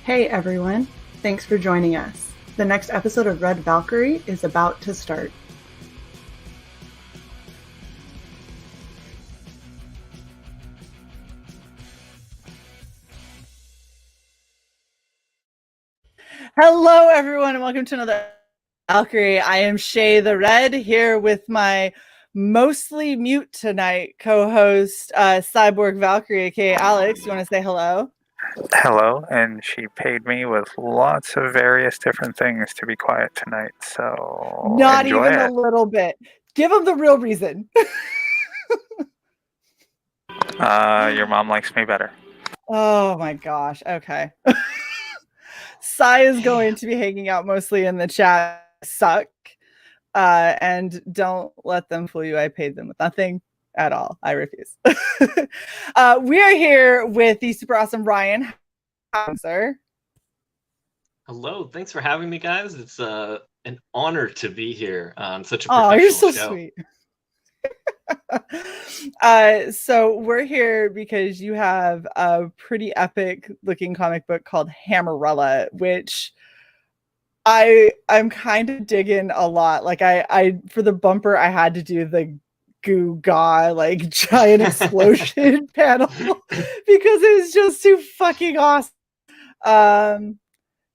Hey everyone, thanks for joining us. The next episode of Red Valkyrie is about to start. Hello everyone and welcome to another Valkyrie. I am Shae the Red here with my mostly mute tonight co-host CY.borg Valkyrie, aka Alex. You want to say hello? Hello, and she paid me with lots of various different things to be quiet tonight, so Not enjoy even it. a little bit. Give them the real reason. Your mom likes me better. Oh my gosh. Okay. Sai is going to be hanging out mostly in the chat. Suck. And don't let them fool you. I paid them with nothing at all. I refuse. We are here with the super awesome Ryan. Sir. Hello. Thanks for having me, guys. It's an honor to be here on such a professional you're so show. Sweet. So we're here because you have a pretty epic looking comic book called Hammerella, which I'm kind of digging a lot. Like I for the bumper I had to do the goo gaw like giant explosion panel because it was just too fucking awesome.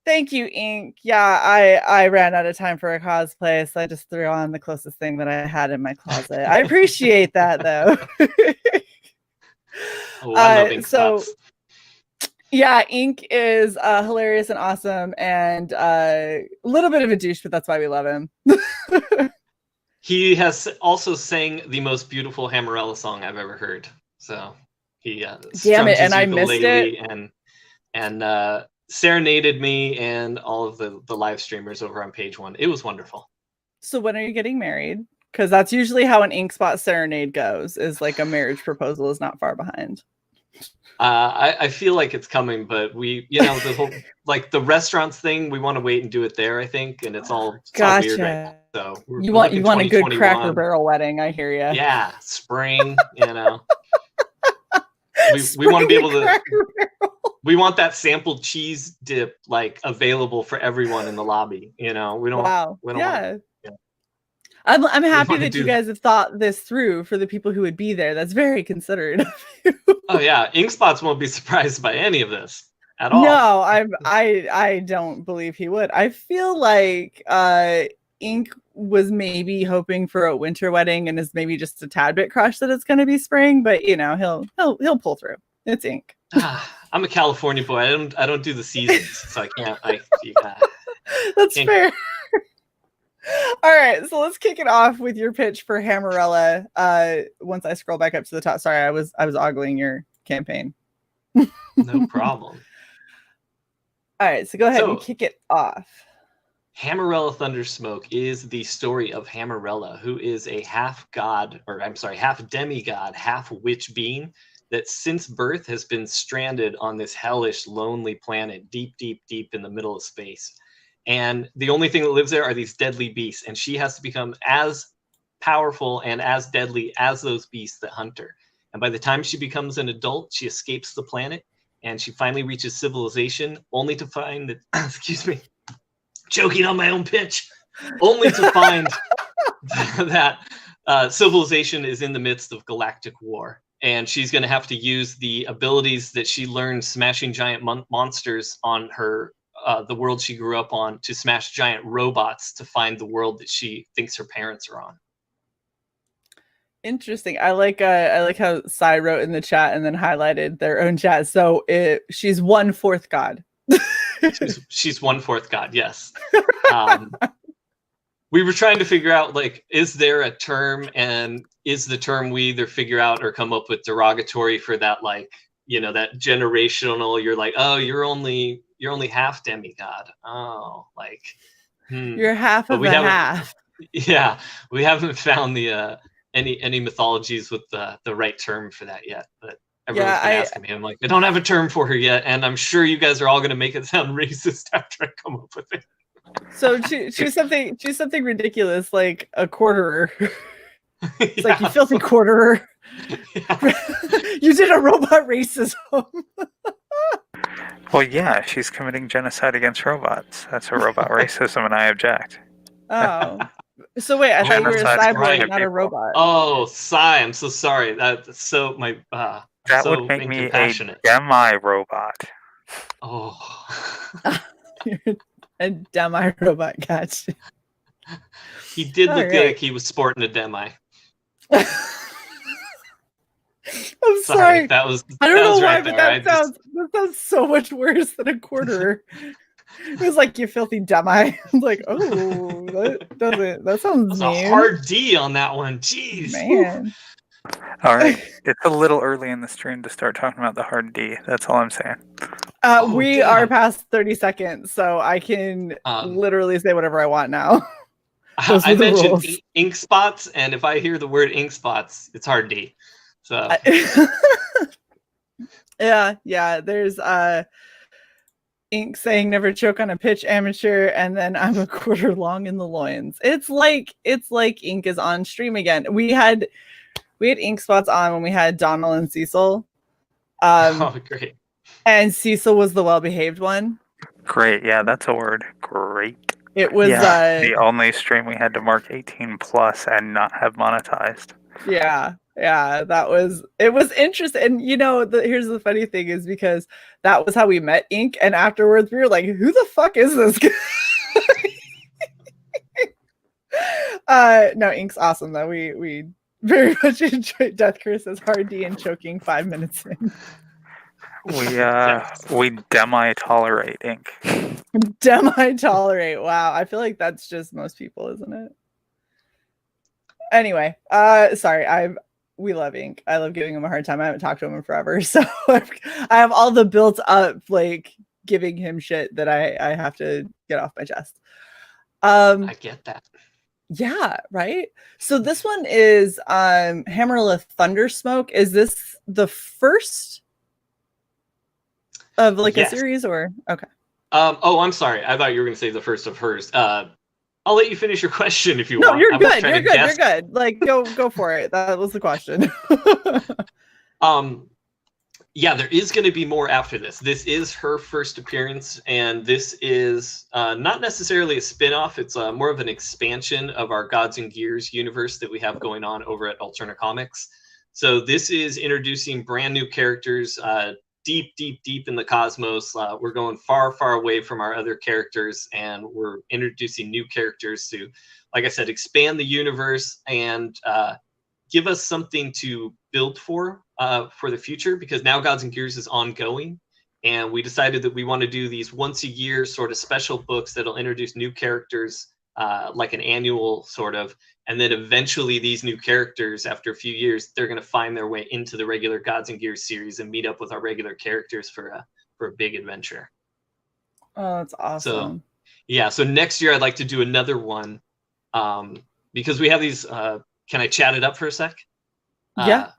Thank you, Ink. Yeah, I ran out of time for a cosplay, so I just threw on the closest thing that I had in my closet. I appreciate that, though. So, yeah, Ink is hilarious and awesome, and a little bit of a douche, but that's why we love him. He has also sang the most beautiful Hammerella song I've ever heard. So he damn it, and I missed it, and serenaded me and all of the live streamers over on page one. It was wonderful. So when are you getting married? Because that's usually how an Ink Spot serenade goes, is like a marriage proposal is not far behind. I feel like it's coming, but we, the whole, like the restaurants thing, we want to wait and do it there, I think. And it's all, gotcha. All weird right now. So you want a good Cracker Barrel wedding. I hear you. Yeah. Spring, we want to be able to, we want that sampled cheese dip like available for everyone in the lobby. We don't, we don't want, I'm happy that you guys have thought this through for the people who would be there. That's very considerate of you. Oh yeah, Ink Spots won't be surprised by any of this at all. No, I don't believe he would. I feel like Ink was maybe hoping for a winter wedding and is maybe just a tad bit crushed that it's going to be spring, but he'll pull through. It's Ink. I'm a California boy. I don't do the seasons, so I can't. That's fair. All right, so let's kick it off with your pitch for Hammerella. Once I scroll back up to the top, sorry, I was ogling your campaign. No problem. All right, so go ahead and kick it off. Hammerella Thundersmoke is the story of Hammerella, who is a half demigod, half witch being that since birth has been stranded on this hellish, lonely planet deep, deep, deep in the middle of space. And the only thing that lives there are these deadly beasts. And she has to become as powerful and as deadly as those beasts that hunt her. And by the time she becomes an adult, she escapes the planet and she finally reaches civilization, only to find that, excuse me, choking on my own pitch, only to find that civilization is in the midst of galactic war. And she's going to have to use the abilities that she learned smashing giant monsters on her the world she grew up on to smash giant robots to find the world that she thinks her parents are on. Interesting. I like how Sai wrote in the chat and then highlighted their own chat. So she's 1/4 god. she's 1/4 god. Yes. We were trying to figure out, like, is there a term, and is the term we either figure out or come up with derogatory for that, like, that generational, you're like, oh, you're only half demigod. Oh, like, you're half of a half. Yeah, we haven't found the any mythologies with the right term for that yet. But everyone's been asking me. I'm like, I don't have a term for her yet, and I'm sure you guys are all going to make it sound racist after I come up with it. So choose something ridiculous like a quarterer. It's like, you filthy quarterer. Yeah. You did a robot racism. Well, yeah, she's committing genocide against robots. That's a robot racism, and I object. Oh. So wait, I thought you were a Genocide against cyborg, Ryan. not a people. robot. Oh, Sai, I'm so sorry. That's so That so would make me a incompassionate. demi-robot. Oh. You're a demi-robot catch. He did All look right. like he was sporting a demi. I'm sorry. That was I don't know why, right but there. that sounds so much worse than a quarterer. It was like, you filthy demi. I was like, oh, that sounds That's a mean. hard D on that one. Jeez. Man. All right, it's a little early in the stream to start talking about the hard D. That's all I'm saying. We damn. are past 30 seconds, so I can literally say whatever I want now. I mentioned ink spots, and if I hear the word ink spots, it's hard D. So yeah. There's ink saying never choke on a pitch, amateur, and then I'm a quarter long in the loins. It's like ink is on stream again. We had ink spots on when we had Donald and Cecil. oh, great. And Cecil was the well-behaved one. Great, yeah, that's a word. Great. It was the only stream we had to mark 18 plus and not have monetized. Yeah, it was interesting. And here's the funny thing is, because that was how we met Ink, and afterwards we were like, who the fuck is this guy? No, Ink's awesome though. We very much enjoyed Death Curse's hard D and choking 5 minutes in. We demi-tolerate Ink. Demi-tolerate. Wow, I feel like that's just most people, isn't it? Anyway, sorry, we love Ink. I love giving him a hard time. I haven't talked to him in forever, so I have all the built up like giving him shit that I have to get off my chest. I get that. Yeah, right. So this one is Hammerella Thundersmoke. Is this the first of like a series, or okay? Oh, I'm sorry. I thought you were going to say the first of hers. I'll let you finish your question if you no, want. You're good. You're good. Like, go for it. That was the question. Yeah, there is going to be more after this. This is her first appearance, and this is not necessarily a spin-off. It's more of an expansion of our Gods and Gears universe that we have going on over at Alterna Comics. So this is introducing brand new characters, deep in the cosmos. We're going far away from our other characters, and we're introducing new characters to, like I said, expand the universe and give us something to build for the future, because now Gods and Gears is ongoing, and we decided that we want to do these once a year sort of special books that'll introduce new characters, like an annual sort of, and then eventually these new characters, after a few years, they're going to find their way into the regular Gods and Gears series and meet up with our regular characters for a big adventure. Oh, that's awesome. So next year I'd like to do another one, because we have these, can I chat it up for a sec? Yeah.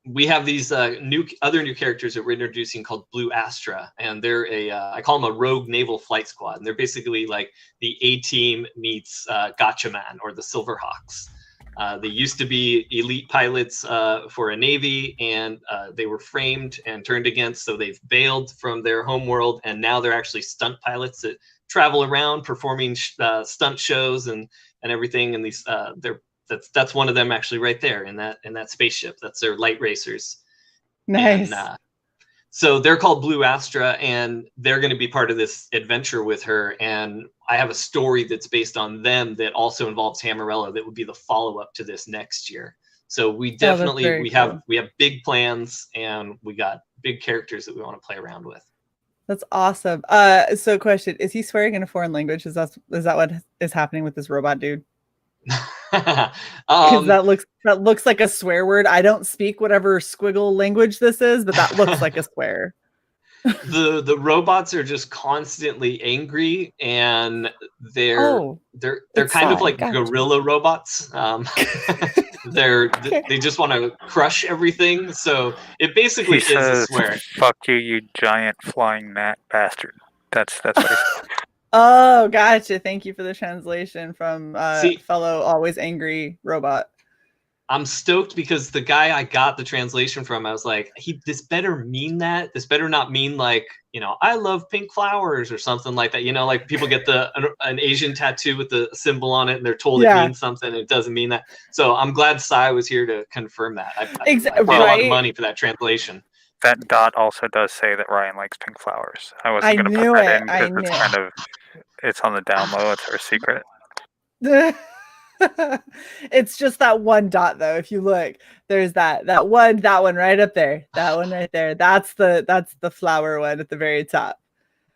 We have these other new characters that we're introducing called Blue Astra, and they're I call them a rogue naval flight squad, and they're basically like the A-Team meets Gatchaman or the Silverhawks. They used to be elite pilots for a navy, and they were framed and turned against, so they've bailed from their home world, and now they're actually stunt pilots that travel around performing stunt shows and everything. And these that's one of them actually right there in that spaceship. That's their light racers. Nice. And, so they're called Blue Astra, and they're going to be part of this adventure with her. And I have a story that's based on them that also involves Hammerella that would be the follow-up to this next year. So we definitely we have big plans, and we got big characters that we want to play around with. That's awesome. So question, is he swearing in a foreign language? Is that what is happening with this robot dude? Because that looks like a swear word. I don't speak whatever squiggle language this is, but that looks like a swear. The robots are just constantly angry, and they're kind of like guerrilla robots. They just want to crush everything. So it basically is a swear. Fuck you, you giant flying gnat bastard. That's what it is. Oh, gotcha. Thank you for the translation from fellow always angry robot. I'm stoked because the guy I got the translation from, I was like, this better mean that. This better not mean like, I love pink flowers or something like that. Like people get an Asian tattoo with the symbol on it and they're told it means something and it doesn't mean that. So I'm glad Sai was here to confirm that. I paid a lot of money for that translation. That dot also does say that Ryan likes pink flowers. I wasn't going to put that in because it's on the down low. It's our secret. It's just that one dot though. If you look, there's that one right up there. That one right there. That's the flower one at the very top.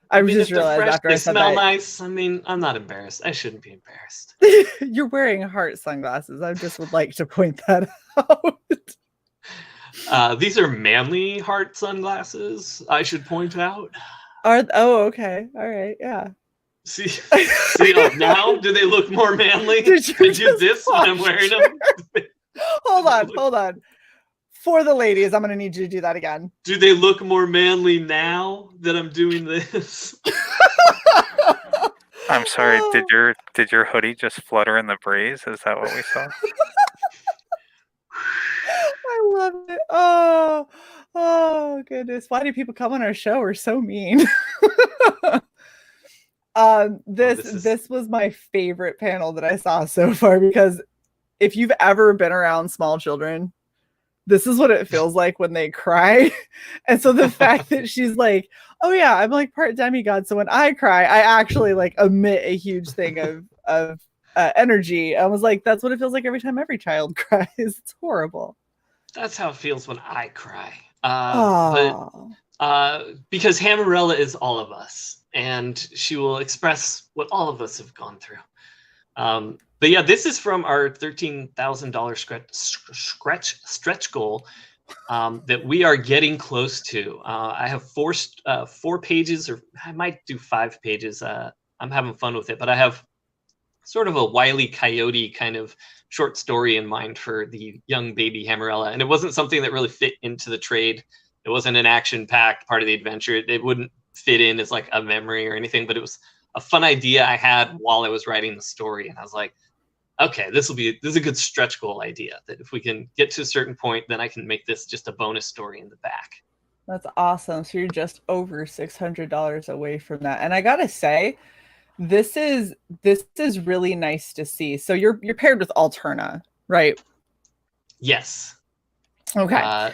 I just realized after I said that. They smell nice. I mean, I'm not embarrassed. I shouldn't be embarrassed. You're wearing heart sunglasses. I just would like to point that out. These are manly heart sunglasses, I should point out. Okay. All right. Yeah. See now, do they look more manly? Did you this when I'm wearing them? Hold on. For the ladies, I'm going to need you to do that again. Do they look more manly now that I'm doing this? I'm sorry. Did your hoodie just flutter in the breeze? Is that what we saw? I love it. Oh goodness. Why do people come on our show? We're so mean. This was my favorite panel that I saw so far, because if you've ever been around small children, this is what it feels like when they cry. And so the fact that she's like, oh yeah, I'm like part demigod, so when I cry, I actually like emit a huge thing of energy. I was like, that's what it feels like every time every child cries. It's horrible. That's how it feels when I cry. Because Hammerella is all of us, and she will express what all of us have gone through. But yeah, this is from our $13,000 stretch goal that we are getting close to. I have four pages, or I might do 5 pages. I'm having fun with it, but I have sort of a Wile E. Coyote kind of short story in mind for the young baby Hammerella. And it wasn't something that really fit into the trade. It wasn't an action-packed part of the adventure. It wouldn't fit in as like a memory or anything, but it was a fun idea I had while I was writing the story. And I was like, okay, this is a good stretch goal idea, that if we can get to a certain point, then I can make this just a bonus story in the back. That's awesome. So you're just over $600 away from that. And I gotta say, this is really nice to see. So you're paired with Alterna, right? Yes. Okay.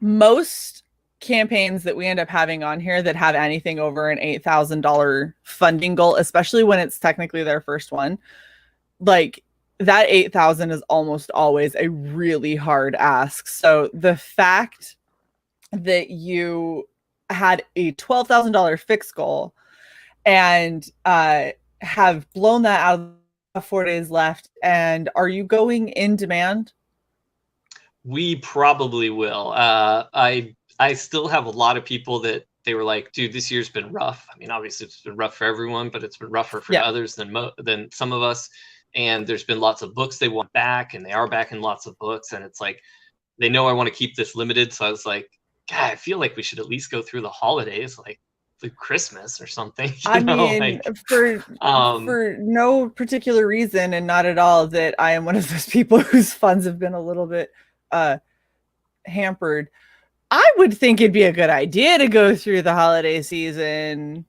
Most campaigns that we end up having on here that have anything over an $8,000 funding goal, especially when it's technically their first one, like that 8,000 is almost always a really hard ask. So the fact that you had a $12,000 fixed goal and have blown that out of 4 days left, and are you going in demand? We probably will. I still have a lot of people that they were like, dude, this year's been rough. I mean, obviously it's been rough for everyone, but it's been rougher for others than some of us. And there's been lots of books they want back, and they are back in lots of books. And it's like, they know I want to keep this limited. So I was like, God, I feel like we should at least go through the holidays, like Christmas or something. I mean, for no particular reason, and not at all that I am one of those people whose funds have been a little bit hampered. I would think it'd be a good idea to go through the holiday season,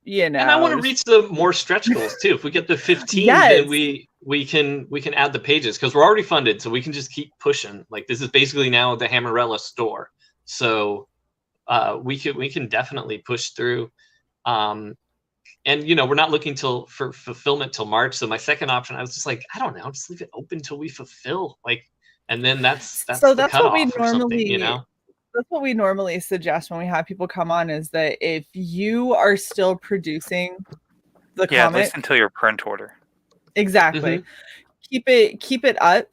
And I want to reach the more stretch goals too. If we get to 15, then we can add the pages, because we're already funded, so we can just keep pushing. Like, this is basically now the Hammerella store. So we can definitely push through. And we're not looking for fulfillment till March. So my second option, I was just like, I don't know, just leave it open till we fulfill. Like, and then that's what we normally, That's what we normally suggest when we have people come on, is that if you are still producing the comic, at least until your print order. Exactly. Keep it up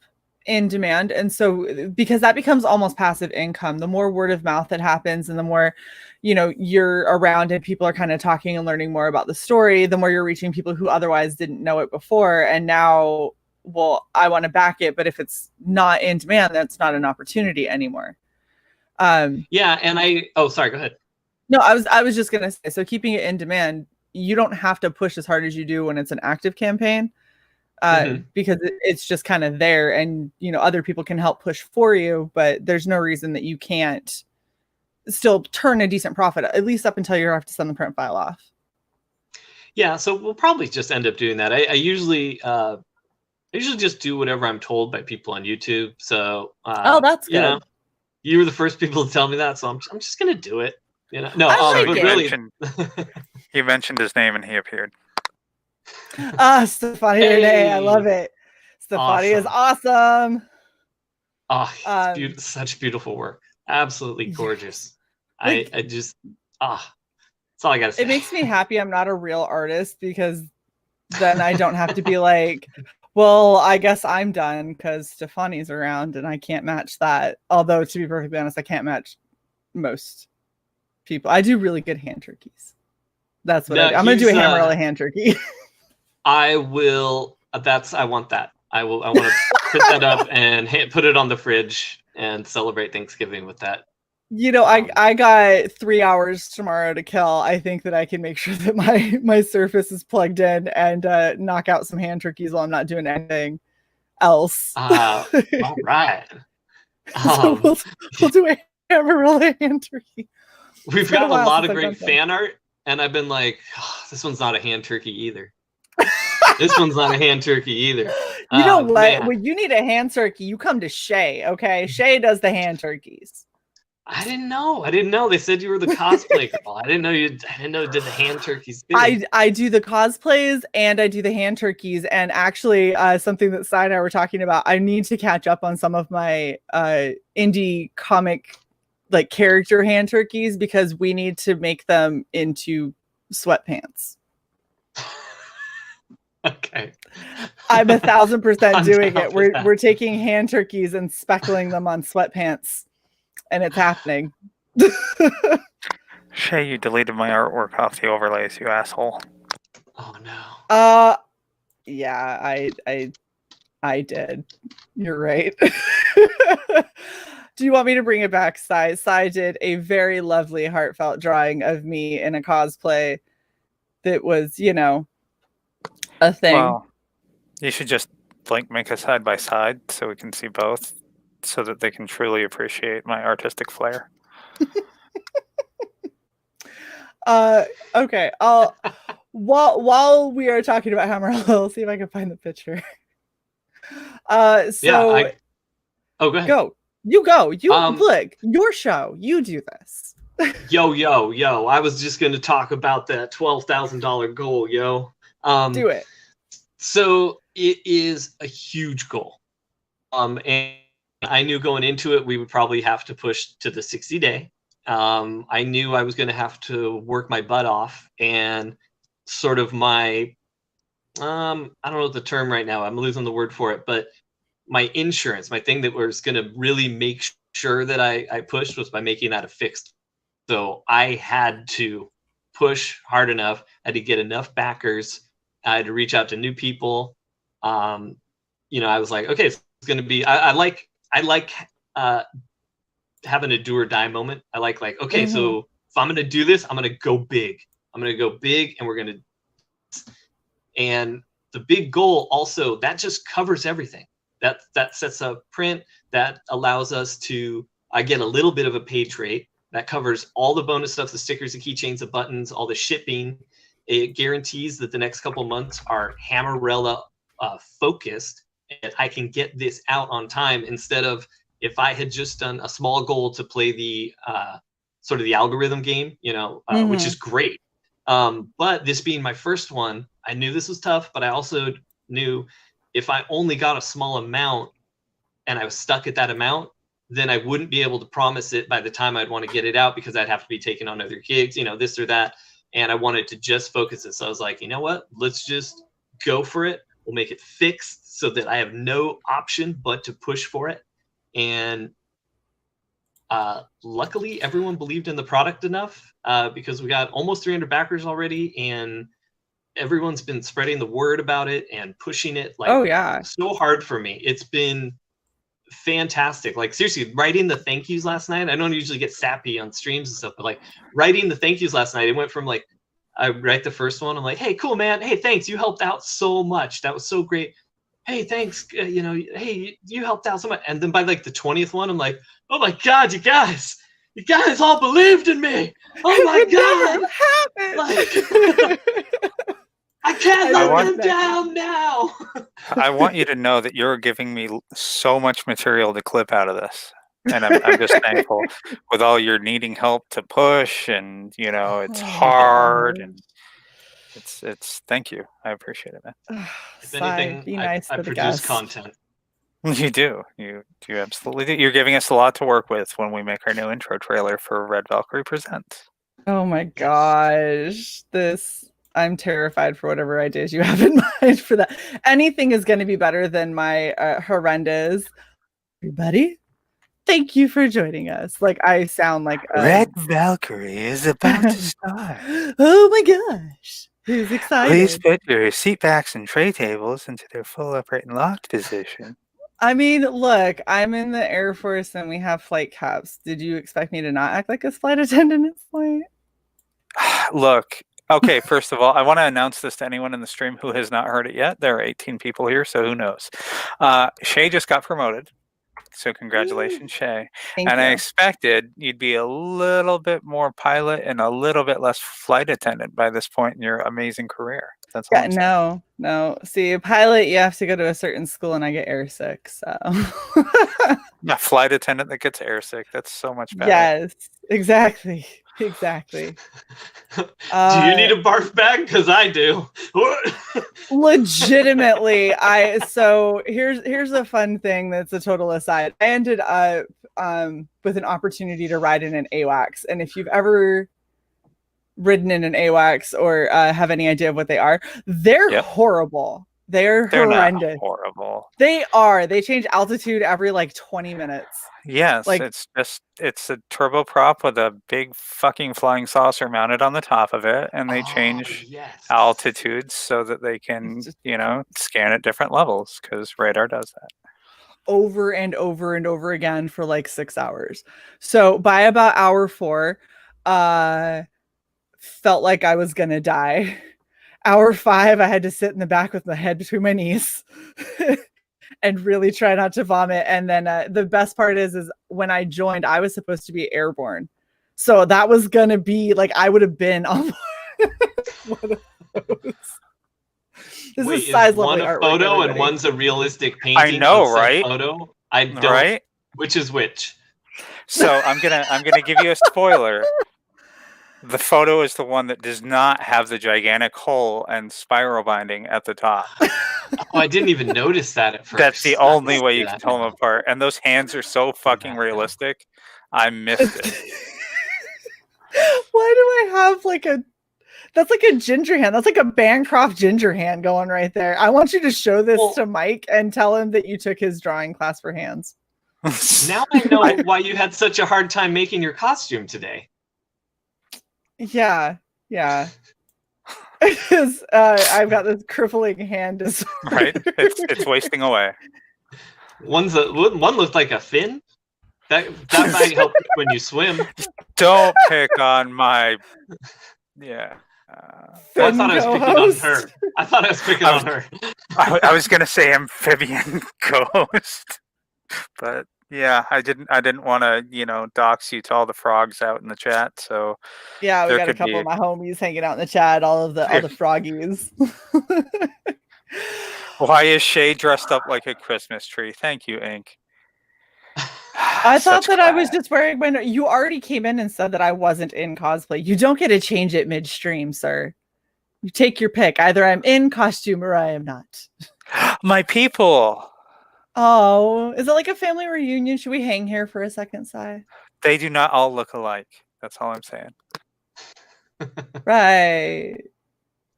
in demand. And so, because that becomes almost passive income, the more word of mouth that happens, and the more, you're around and people are kind of talking and learning more about the story, the more you're reaching people who otherwise didn't know it before. And now, well, I want to back it, but if it's not in demand, that's not an opportunity anymore. And sorry, go ahead. No, I was just gonna say, so keeping it in demand, you don't have to push as hard as you do when it's an active campaign. because it's just kind of there, and other people can help push for you, but there's no reason that you can't still turn a decent profit, at least up until you have to send the print file off. Yeah, so we'll probably just end up doing that. I usually just do whatever I'm told by people on YouTube. So that's good. You were the first people to tell me that, so I'm just gonna do it. No, but really, you mentioned his name and he appeared. Stefani Renee, I love it. Stefani is awesome. Such beautiful work. Absolutely gorgeous. Yes. I just that's all I gotta say. It makes me happy I'm not a real artist, because then I don't have to be like, well, I guess I'm done because Stefani's around and I can't match that. Although, to be perfectly honest, I can't match most people. I do really good hand turkeys. That's what I'm going to do, a Hammerella hand turkey. I will. I want that. I want to put that up and put it on the fridge and celebrate Thanksgiving with that. I got 3 hours tomorrow to kill. I think that I can make sure that my Surface is plugged in and knock out some hand turkeys while I'm not doing anything else. All right. So we'll do a Hammerella hand turkey. We've got a lot of great fan art, and I've been like, this one's not a hand turkey either. This one's not a hand turkey either. You know what? Man. When you need a hand turkey, you come to Shae, okay? Shae does the hand turkeys. I didn't know. They said you were the cosplay girl. I didn't know you did the hand turkeys too. I do the cosplays and I do the hand turkeys. And actually, something that Sai and I were talking about, I need to catch up on some of my indie comic like character hand turkeys, because we need to make them into sweatpants. Okay. I'm 1,000% doing it. We're taking hand turkeys and speckling them on sweatpants. And it's happening. Shae, you deleted my artwork off the overlays, you asshole. Oh no. Yeah, I did. You're right. Do you want me to bring it back, Sai? Sai did a very lovely, heartfelt drawing of me in a cosplay that was, a thing. Well, you should just make a side by side so we can see both, so that they can truly appreciate my artistic flair. Okay. While we are talking about Hammerella, I'll see if I can find the picture. Go ahead. Go. You go. Look, your show. You do this. Yo. I was just going to talk about that $12,000 goal, yo. Do it. So it is a huge goal. And I knew going into it, we would probably have to push to the 60-day. I knew I was going to have to work my butt off, and sort of my, I don't know the term right now. I'm losing the word for it, but my insurance, my thing that was going to really make sure that I pushed was by making that a fixed. So I had to push hard enough. I had to get enough backers. I had to reach out to new people. I was like, okay, it's going to be, I like having a do or die moment. I like, okay, so if I'm going to do this, I'm going to go big. I'm going to go big, and we're going to, and the big goal also, that just covers everything. That sets up print, that allows us to, I get a little bit of a page rate that covers all the bonus stuff, the stickers, the keychains, the buttons, all the shipping. It guarantees that the next couple months are Hammerella focused, and I can get this out on time, instead of if I had just done a small goal to play the sort of the algorithm game, which is great. But this being my first one, I knew this was tough, but I also knew if I only got a small amount and I was stuck at that amount, then I wouldn't be able to promise it by the time I'd want to get it out, because I'd have to be taking on other gigs, this or that. And I wanted to just focus it. So I was like, you know what? Let's just go for it. We'll make it fixed so that I have no option but to push for it. And luckily, everyone believed in the product enough, because we got almost 300 backers already, and everyone's been spreading the word about it and pushing it so hard for me. It's been fantastic. Like, seriously, writing the thank yous last night, I don't usually get sappy on streams and stuff, but like writing the thank yous last night, it went from I write the first one, I'm like, hey, cool, man, hey, thanks, you helped out so much, that was so great, hey, thanks, hey, you helped out so much. And then by like the 20th one, I'm like, oh my God, you guys all believed in me. Oh my God. Like, I can't let them down now. I want you to know that you're giving me so much material to clip out of this. And I'm just thankful with all your needing help to push, and it's hard, and it's thank you. I appreciate it, man. If anything, be nice I produce content. You do. You absolutely do. You're giving us a lot to work with when we make our new intro trailer for Red Valkyrie Presents. Oh my gosh. I'm terrified for whatever ideas you have in mind for that. Anything is going to be better than my horrendous. Everybody, thank you for joining us. Like, I sound like Red Valkyrie is about to start. Oh my gosh. Who's excited? Please put your seat backs and tray tables into their full upright and locked position. I mean, look, I'm in the Air Force and we have flight caps. Did you expect me to not act like a flight attendant in flight? Look, okay, first of all, I want to announce this to anyone in the stream who has not heard it yet. There are 18 people here, so who knows? Shae just got promoted. So congratulations, Shae. Thank you. I expected you'd be a little bit more pilot and a little bit less flight attendant by this point in your amazing career. That's all. No. See, a pilot, you have to go to a certain school, and I get airsick. So, a flight attendant that gets airsick. That's so much better. Yes, exactly. Do you need a barf bag? Because I do. Legitimately, so here's a fun thing that's a total aside. I ended up with an opportunity to ride in an AWACS, and if you've ever ridden in an AWACS or have any idea of what they are, they're horrible. They're horrendous. Not horrible. They are. They change altitude every like 20 minutes. Yes, like, it's a turboprop with a big fucking flying saucer mounted on the top of it, and they change altitudes so that they can, scan at different levels, because radar does that. Over and over and over again for like 6 hours. So by about hour 4, felt like I was gonna die. Hour 5, I had to sit in the back with my head between my knees and really try not to vomit. And then the best part is when I joined, I was supposed to be airborne. So that was going to be like, I would have been on one of those. Wait, is one a photo and one's a realistic painting? I know, right? Photo? I don't. Right? Which is which? So I'm gonna give you a spoiler. The photo is the one that does not have the gigantic hole and spiral binding at the top. Oh, I didn't even notice that at first. That's the only way you can tell them apart. And those hands are so fucking realistic. I missed it. Why do I have that's like a ginger hand. That's like a Bancroft ginger hand going right there. I want you to show this to Mike and tell him that you took his drawing class for hands. Now I know why you had such a hard time making your costume today. Yeah. I've got this crippling hand disorder. Right? It's wasting away. One looked like a fin. That might help when you swim. Don't pick on my... Yeah. I thought I was picking on her. I thought I was picking on her. I was going to say amphibian ghost. But... yeah, I didn't want to, dox you to all the frogs out in the chat. So yeah, we got a couple of my homies hanging out in the chat, all the froggies. Why is Shae dressed up like a Christmas tree? Thank you, Ink. I thought that I was just wearing my... You already came in and said that I wasn't in cosplay. You don't get to change it midstream, sir. You take your pick. Either I'm in costume or I am not. My people. Oh, is it like a family reunion? Should we hang here for a second, Cy? They do not all look alike. That's all I'm saying. Right.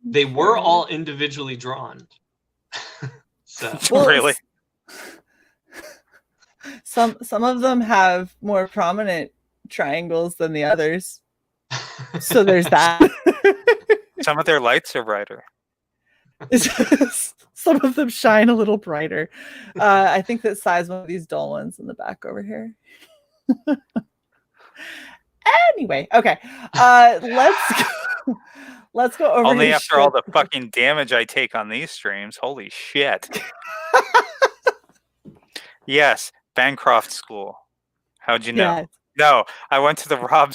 They were all individually drawn. Really? Some of them have more prominent triangles than the others. So there's that. Some of their lights are brighter. Some of them shine a little brighter. I think that Cy's one of these dull ones in the back over here. Anyway, okay. Let's go over. Only after all the fucking damage I take on these streams. Holy shit. Yes, Bancroft School. How'd you know? Yes. No, I went to the Rob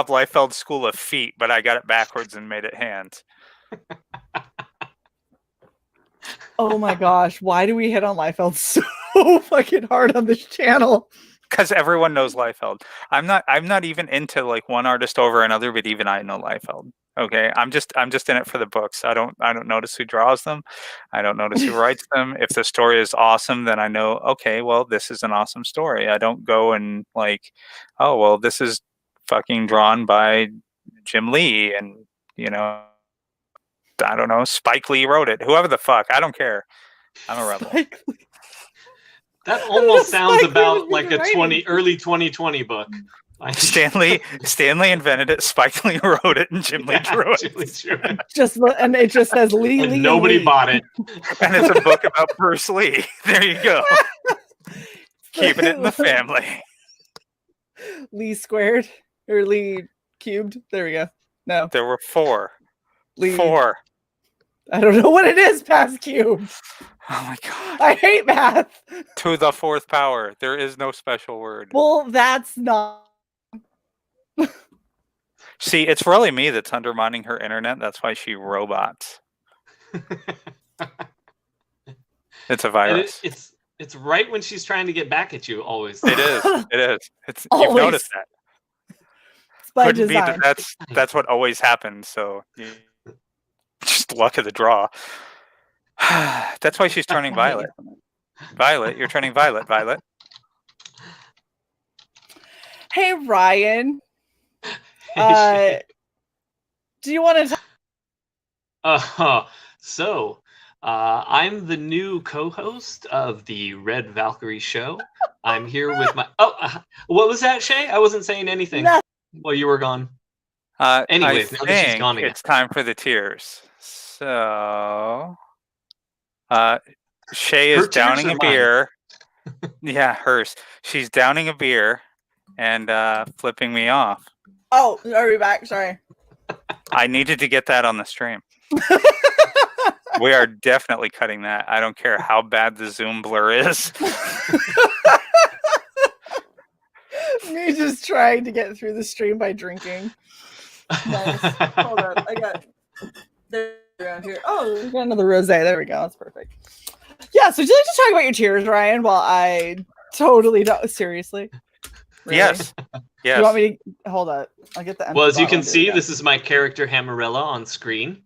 Liefeld School of Feet, but I got it backwards and made it hands. Oh my gosh, why do we hit on Liefeld so fucking hard on this channel? Because everyone knows Liefeld. I'm not even into like one artist over another, but even I know Liefeld. Okay, I'm just in it for the books. I don't notice who draws them. I don't notice who writes them. If the story is awesome, then I know, okay, well, this is an awesome story. I don't go and like, oh, well, this is fucking drawn by Jim Lee, and you know, I don't know, Spike Lee wrote it. Whoever the fuck, I don't care. I'm a rebel. Spike Lee. That almost sounds Spike Lee about was like a writing. early 2020 book. Stanley invented it. Spike Lee wrote it, and Jim Lee drew it. Jim Lee drew it. And it just says Lee. And Lee, nobody Lee. bought it. And it's a book about Bruce Lee. There you go. Keeping it in the family. Lee squared or Lee cubed. There we go. No, There were 4. Lee. 4. I don't know what it is past cube. Oh my god. I hate math. To the 4th power. There is no special word. Well, that's not. See, it's really me that's undermining her internet. That's why she robots. It's a And virus. it's right when she's trying to get back at you. Always. It is. It is. It's Always. You've noticed that. It's by Couldn't be design. that's what always happens. So just luck of the draw. That's why she's turning violet. Violet, you're turning violet. Violet. Hey Ryan, Hey, do you want to? I'm the new co-host of the Red Valkyrie show. I'm here with my. What was that, Shae? I wasn't saying anything Nothing. while you were gone. I Anyways, now that she's think gone again. it's time for the tears. So, Shae is Her tears downing or a mine? beer. Yeah, hers. She's downing a beer and flipping me off. Oh, are we back? Sorry. I needed to get that on the stream. We are definitely cutting that. I don't care how bad the Zoom blur is. Me just trying to get through the stream by drinking. Nice. Hold on, I got there around here. Oh, we got another rosé. There we go. That's perfect. Yeah. So, would you like to talk about your tears, Ryan? While I totally don't. Seriously. Really? Yes. Yes. You want me to hold up? I'll get the. Well, as you empty can bottle. see, There we this is my character Hammerella on screen.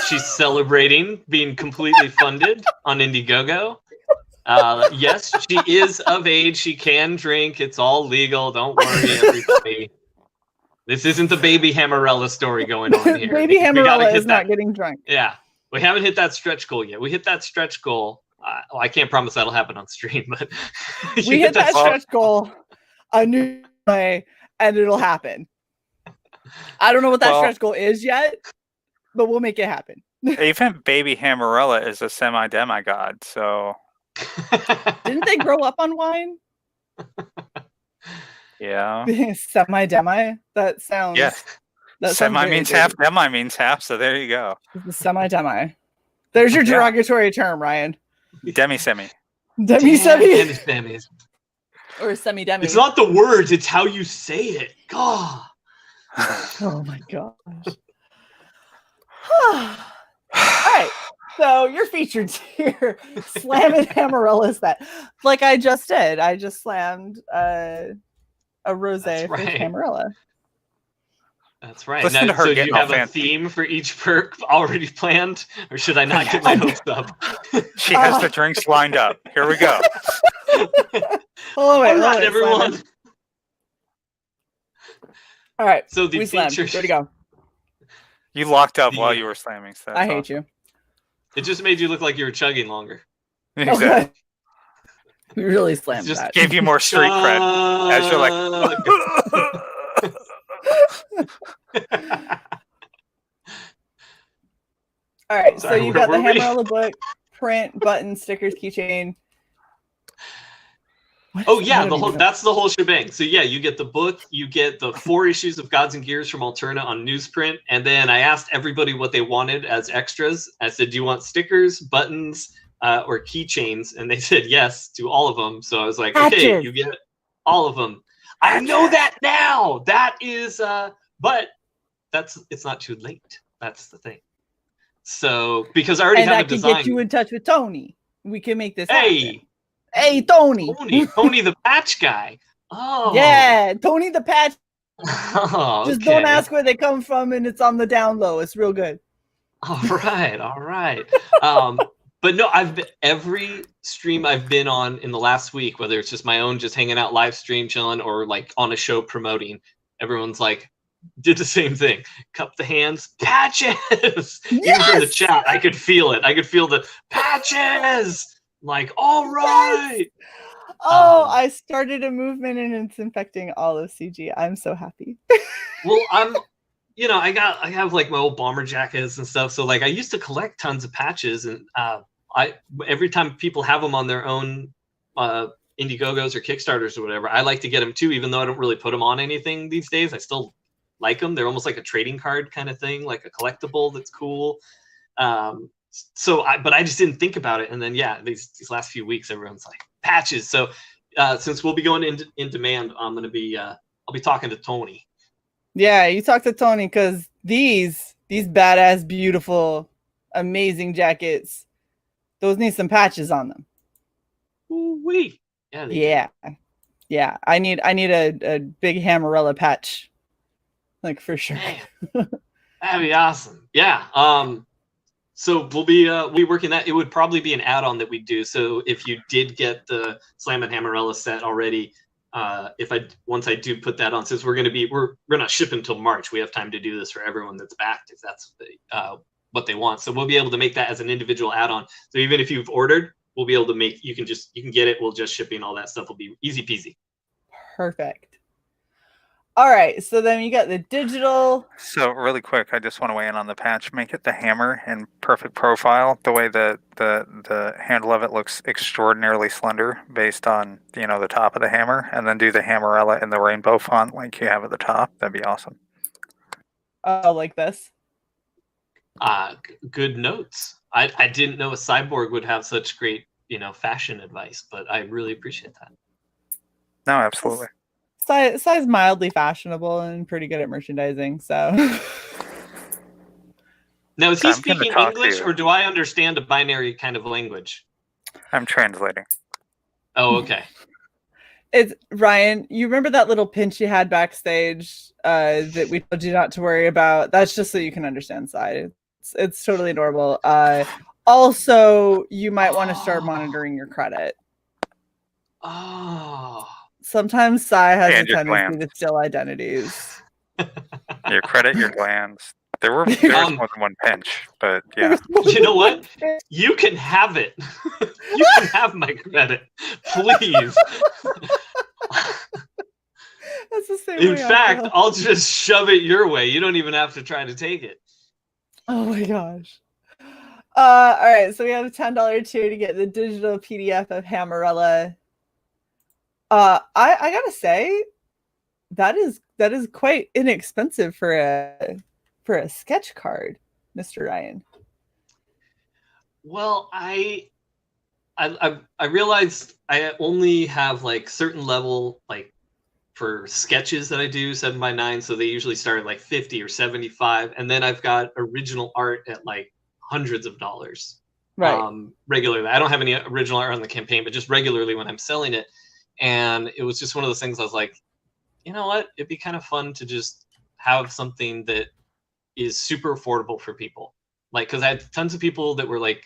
She's celebrating being completely funded on Indiegogo. Yes, she is of age. She can drink. It's all legal. Don't worry, everybody. This isn't the baby Hammerella story going go. on here. Baby We gotta Hammerella hit is not that- getting drunk. Yeah, we haven't hit that stretch goal yet. We hit that stretch goal. Well, I can't promise that'll happen on stream, but you We hit that goal. stretch goal a new way, and it'll happen. I don't know what that Well- stretch goal is yet, but we'll make it happen. Even baby Hammerella is a semi-demigod, so Didn't they grow up on wine? yeah. Semi-demi? That sounds. Yeah. That sounds Semi very means good. half, demi means half, so there you go. The semi-demi. There's your Yeah. derogatory term, Ryan. Demi-semi. Demi-semi. Damn, Or semi-demi. it's not the words, it's how you say it. God. Oh my gosh. All right. So you're featured here. Slamming Hammerella's that. Like I just did. I just slammed a rosé That's for right. Hammerella. That's right. Listen Now, to her so do getting you all have a fancy. theme for each perk already planned, or should I not get my hopes up? She has the drinks lined up. Here we go. Oh wait, All right, wait, everyone. slamming. All right. So the We slammed. feature, Way to go. You locked up while you were slamming. So I hate you. it just made you look like you were chugging longer. Exactly. Okay. We really slammed just that. Gave you more street cred. As you're like, All right, Sorry, so you where got the were we? Hammerella book, print, buttons, stickers, keychain. What Oh is- I yeah, don't the whole even- that's the whole shebang. So yeah, you get the book, you get the 4 issues of Gods and Gears from Alterna on newsprint, and then I asked everybody what they wanted as extras. I said, "Do you want stickers, buttons, or keychains, and they said yes to all of them. So I was like, okay, you get all of them. I know that now. That is, but it's not too late. That's the thing. So because I already have a design. And I can get you in touch with Tony. We can make this happen. Hey, Tony. Tony the patch guy. Oh. Yeah, Tony the patch. Oh, Just don't ask where they come from, and it's on the down low. It's real good. All right. But no, every stream I've been on in the last week, whether it's just my own, just hanging out, live stream, chilling, or like on a show promoting, everyone's like, did the same thing. Cup the hands, patches. Yes! Even from the chat, I could feel it. I could feel the patches. Like, all right. Yes! Oh, I started a movement and it's infecting all of CG. I'm so happy. Well, I have like my old bomber jackets and stuff. So like I used to collect tons of patches, and every time people have them on their own Indiegogos or Kickstarters or whatever, I like to get them too, even though I don't really put them on anything these days. I still like them. They're almost like a trading card kind of thing, like a collectible that's cool. But I just didn't think about it. And then, these last few weeks, everyone's like, patches. So since we'll be going in demand, I'm going to be, I'll be talking to Tony. Yeah, you talk to Tony, because these badass, beautiful, amazing jackets, those need some patches on them. Ooh-wee. Yeah. I need a big Hammerella patch, like, for sure. That'd be awesome. Yeah. So we'll be working that. It would probably be an add-on that we do. So if you did get the Slam and Hammerella set already, once I do put that on, since we're not shipping until March, we have time to do this for everyone that's backed if that's what they want. So we'll be able to make that as an individual add-on. So even if you've ordered, we'll be able to make, you can get it. We'll just shipping, all that stuff will be easy peasy. Perfect. All right, so then you got the digital. So really quick, I just want to weigh in on the patch. Make it the hammer in perfect profile. The way the handle of it looks extraordinarily slender based on, the top of the hammer, and then do the Hammerella in the rainbow font like you have at the top. That'd be awesome. Oh, like this? Good notes. I didn't know a CY.borg would have such great, fashion advice, but I really appreciate that. No, absolutely. Size mildly fashionable and pretty good at merchandising, so. Now, is he speaking English, or do I understand a binary kind of language? I'm translating. Oh, okay. It's Ryan. You remember that little pinch you had backstage that we told you not to worry about? That's just so you can understand CY. It's totally normal. Also, you might want to start monitoring your credit. Oh. Sometimes CY has a tendency to steal identities. Your credit, your glands. There was more than one pinch, but yeah. You know what? You can have it. You can have my credit, please. That's the same. In fact, I'll just shove it your way. You don't even have to try to take it. Oh my gosh. All right, so we have a $10 tier to get the digital PDF of Hammerella. I gotta say, that is quite inexpensive for a sketch card, Mr. Ryan. Well, I realized I only have like certain level, like for sketches that I do 7x9, so they usually start at like 50 or 75, and then I've got original art at like hundreds of dollars. Right. Regularly. I don't have any original art on the campaign, but just regularly when I'm selling it. And it was just one of those things I was like, you know what? It'd be kind of fun to just have something that is super affordable for people. Like, because I had tons of people that were like,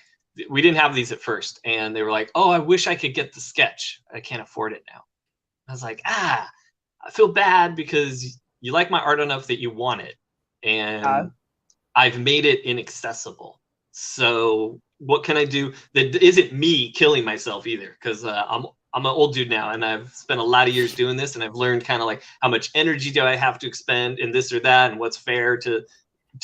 we didn't have these at first. And they were like, oh, I wish I could get the sketch. I can't afford it now. I was like, I feel bad because you like my art enough that you want it. And I've made it inaccessible. So what can I do that isn't me killing myself either? Because I'm an old dude now, and I've spent a lot of years doing this, and I've learned kind of like how much energy do I have to expend in this or that, and what's fair to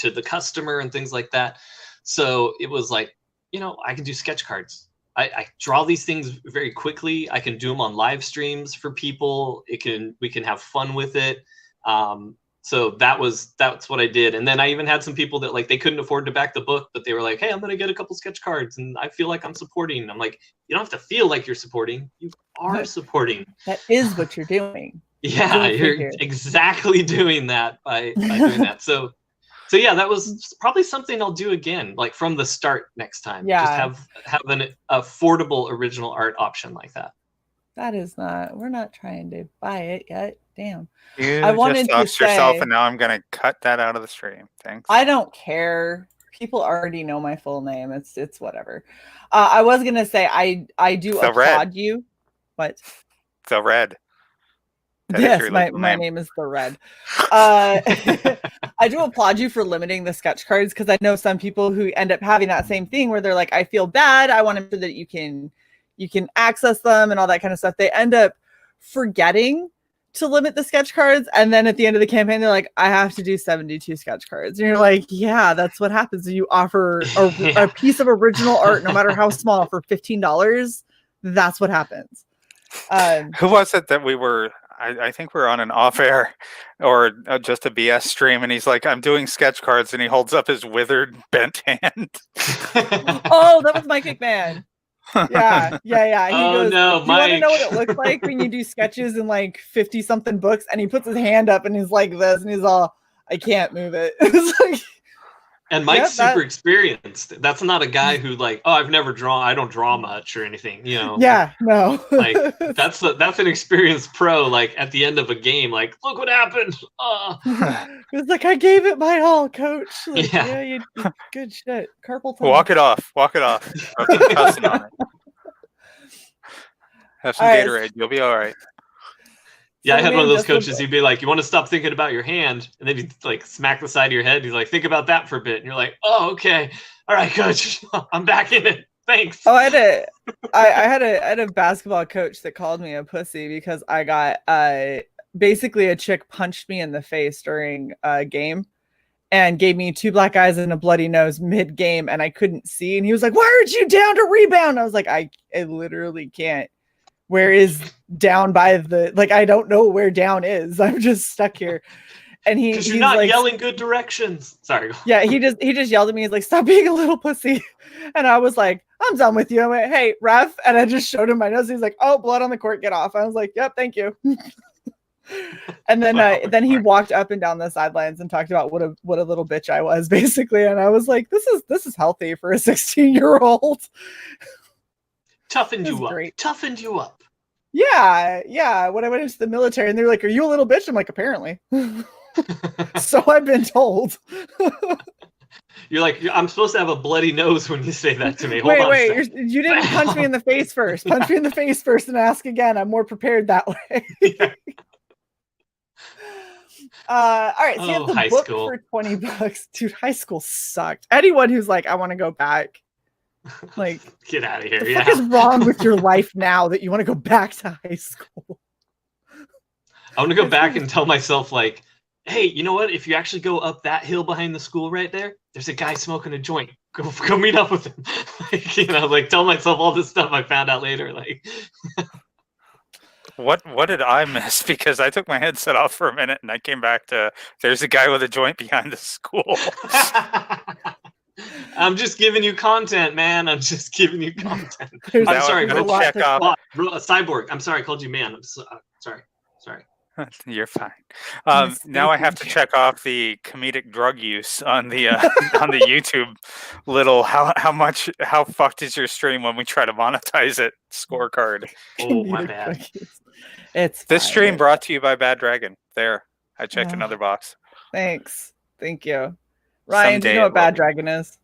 the customer and things like that. So it was like, I can do sketch cards. I draw these things very quickly. I can do them on live streams for people. We can have fun with it. So that's what I did. And then I even had some people that like they couldn't afford to back the book, but they were like, hey, I'm gonna get a couple sketch cards and I feel like I'm supporting. I'm like, you don't have to feel like you're supporting. You are supporting. That is what you're doing. Yeah, you're exactly doing that by doing that. So yeah, that was probably something I'll do again, like from the start next time. Yeah. Just have an affordable original art option like that. That is not. We're not trying to buy it yet. Damn. You I wanted just to doxed yourself, say, and now I'm gonna cut that out of the stream. Thanks. I don't care. People already know my full name. It's whatever. I was gonna say I do applaud you. What? The Red. Yes, my name is The Red. I do applaud you for limiting the sketch cards because I know some people who end up having that same thing where they're like, I feel bad. I want to make sure that you can access them and all that kind of stuff. They end up forgetting to limit the sketch cards. And then at the end of the campaign, they're like, I have to do 72 sketch cards. And you're like, yeah, that's what happens. You offer a piece of original art, no matter how small, for $15. That's what happens. Who was it that we were? I think we were on an off-air or just a BS stream, and he's like, I'm doing sketch cards, and he holds up his withered, bent hand. Oh, that was Mike McMahon. Yeah. He goes, no, you Mike. want to know what it looks like when you do sketches in like 50-something books? And he puts his hand up and he's like this, and he's all, I can't move it. It's like, and Mike's super experienced. That's not a guy who like, oh, I've never drawn. I don't draw much or anything, you know. Yeah, no. Like that's an experienced pro. Like at the end of a game, like, look what happened. It's like I gave it my all, coach. Like, yeah, you good shit. Carpal tunnel. Walk it off. I'm cussing on it. Have some Gatorade. You'll be all right. Yeah, I had one of those coaches. He'd be like, "You want to stop thinking about your hand?" And then he'd like smack the side of your head. He's like, "Think about that for a bit." And you're like, "Oh, okay, all right, coach, I'm back in it. Thanks." Oh, I had a basketball coach that called me a pussy because I got basically a chick punched me in the face during a game and gave me 2 black eyes and a bloody nose mid game, and I couldn't see. And he was like, "Why aren't you down to rebound?" I was like, I literally can't. Where is down by the, like, I don't know where down is. I'm just stuck here. And because you're not like, yelling good directions. Sorry. Yeah, he just yelled at me. He's like, stop being a little pussy. And I was like, I'm done with you. I went, hey, ref. And I just showed him my nose. He's like, oh, blood on the court, get off. I was like, yep, thank you. And then then he walked up and down the sidelines and talked about what a little bitch I was, basically. And I was like, this is healthy for a 16-year-old. Toughened you up. Yeah. When I went into the military, and they're like, "Are you a little bitch?" I'm like, "Apparently." So I've been told. You're like, I'm supposed to have a bloody nose when you say that to me. Wait, you didn't punch me in the face first. Punch me in the face first and ask again. I'm more prepared that way. Yeah. All right, so you have the book for $20. Dude, high school sucked. Anyone who's like, I want to go back. Like, get out of here. What is wrong with your life now that you want to go back to high school? I want to go back and tell myself, like, hey, you know what? If you actually go up that hill behind the school right there, there's a guy smoking a joint. Go meet up with him. Like, you know, like tell myself all this stuff I found out later. Like, what did I miss? Because I took my headset off for a minute and I came back to there's a guy with a joint behind the school. I'm just giving you content, man. I'm just giving you content. I'm sorry. CY.borg. I'm sorry. I called you man. I'm sorry. You're fine. Now I have to check off the comedic drug use on the on the YouTube little how fucked is your stream when we try to monetize it scorecard. Oh, my bad. It's this stream brought to you by Bad Dragon. There, I checked another box. Thanks. Thank you. Ryan, do you know what Bad Dragon is?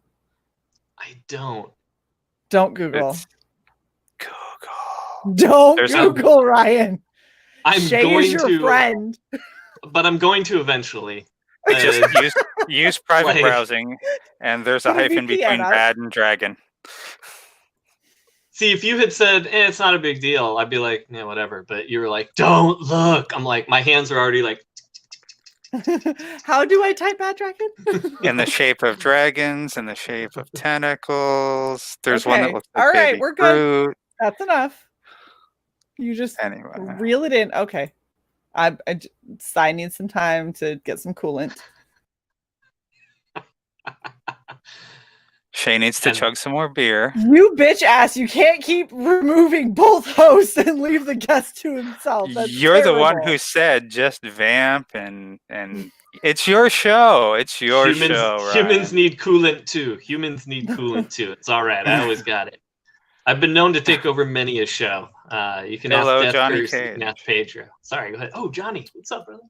I don't. Don't Google. It's Google. Don't Google, Ryan. I'm Shae going is your to, friend. But I'm going to eventually. Just use private browsing, and there's a hyphen between bad and dragon. See, if you had said, it's not a big deal, I'd be like, yeah, whatever. But you were like, don't look. I'm like, my hands are already like. How do I type Bad Dragon? In the shape of dragons, in the shape of tentacles. There's one that looks like all right, baby we're Groot. good. That's enough. You just reel it in. Okay. Sai needs some time to get some coolant. Shae needs to chug some more beer. You bitch ass! You can't keep removing both hosts and leave the guest to himself. That's You're terrible. the one who said just vamp and it's your show. It's your show, Ryan. Humans need coolant too. Humans need coolant too. It's all right. I always got it. I've been known to take over many a show. You can Hello, ask Death Johnny Curse, you Cage. can ask Pedro. Sorry, go ahead. Oh, Johnny. What's up, brother?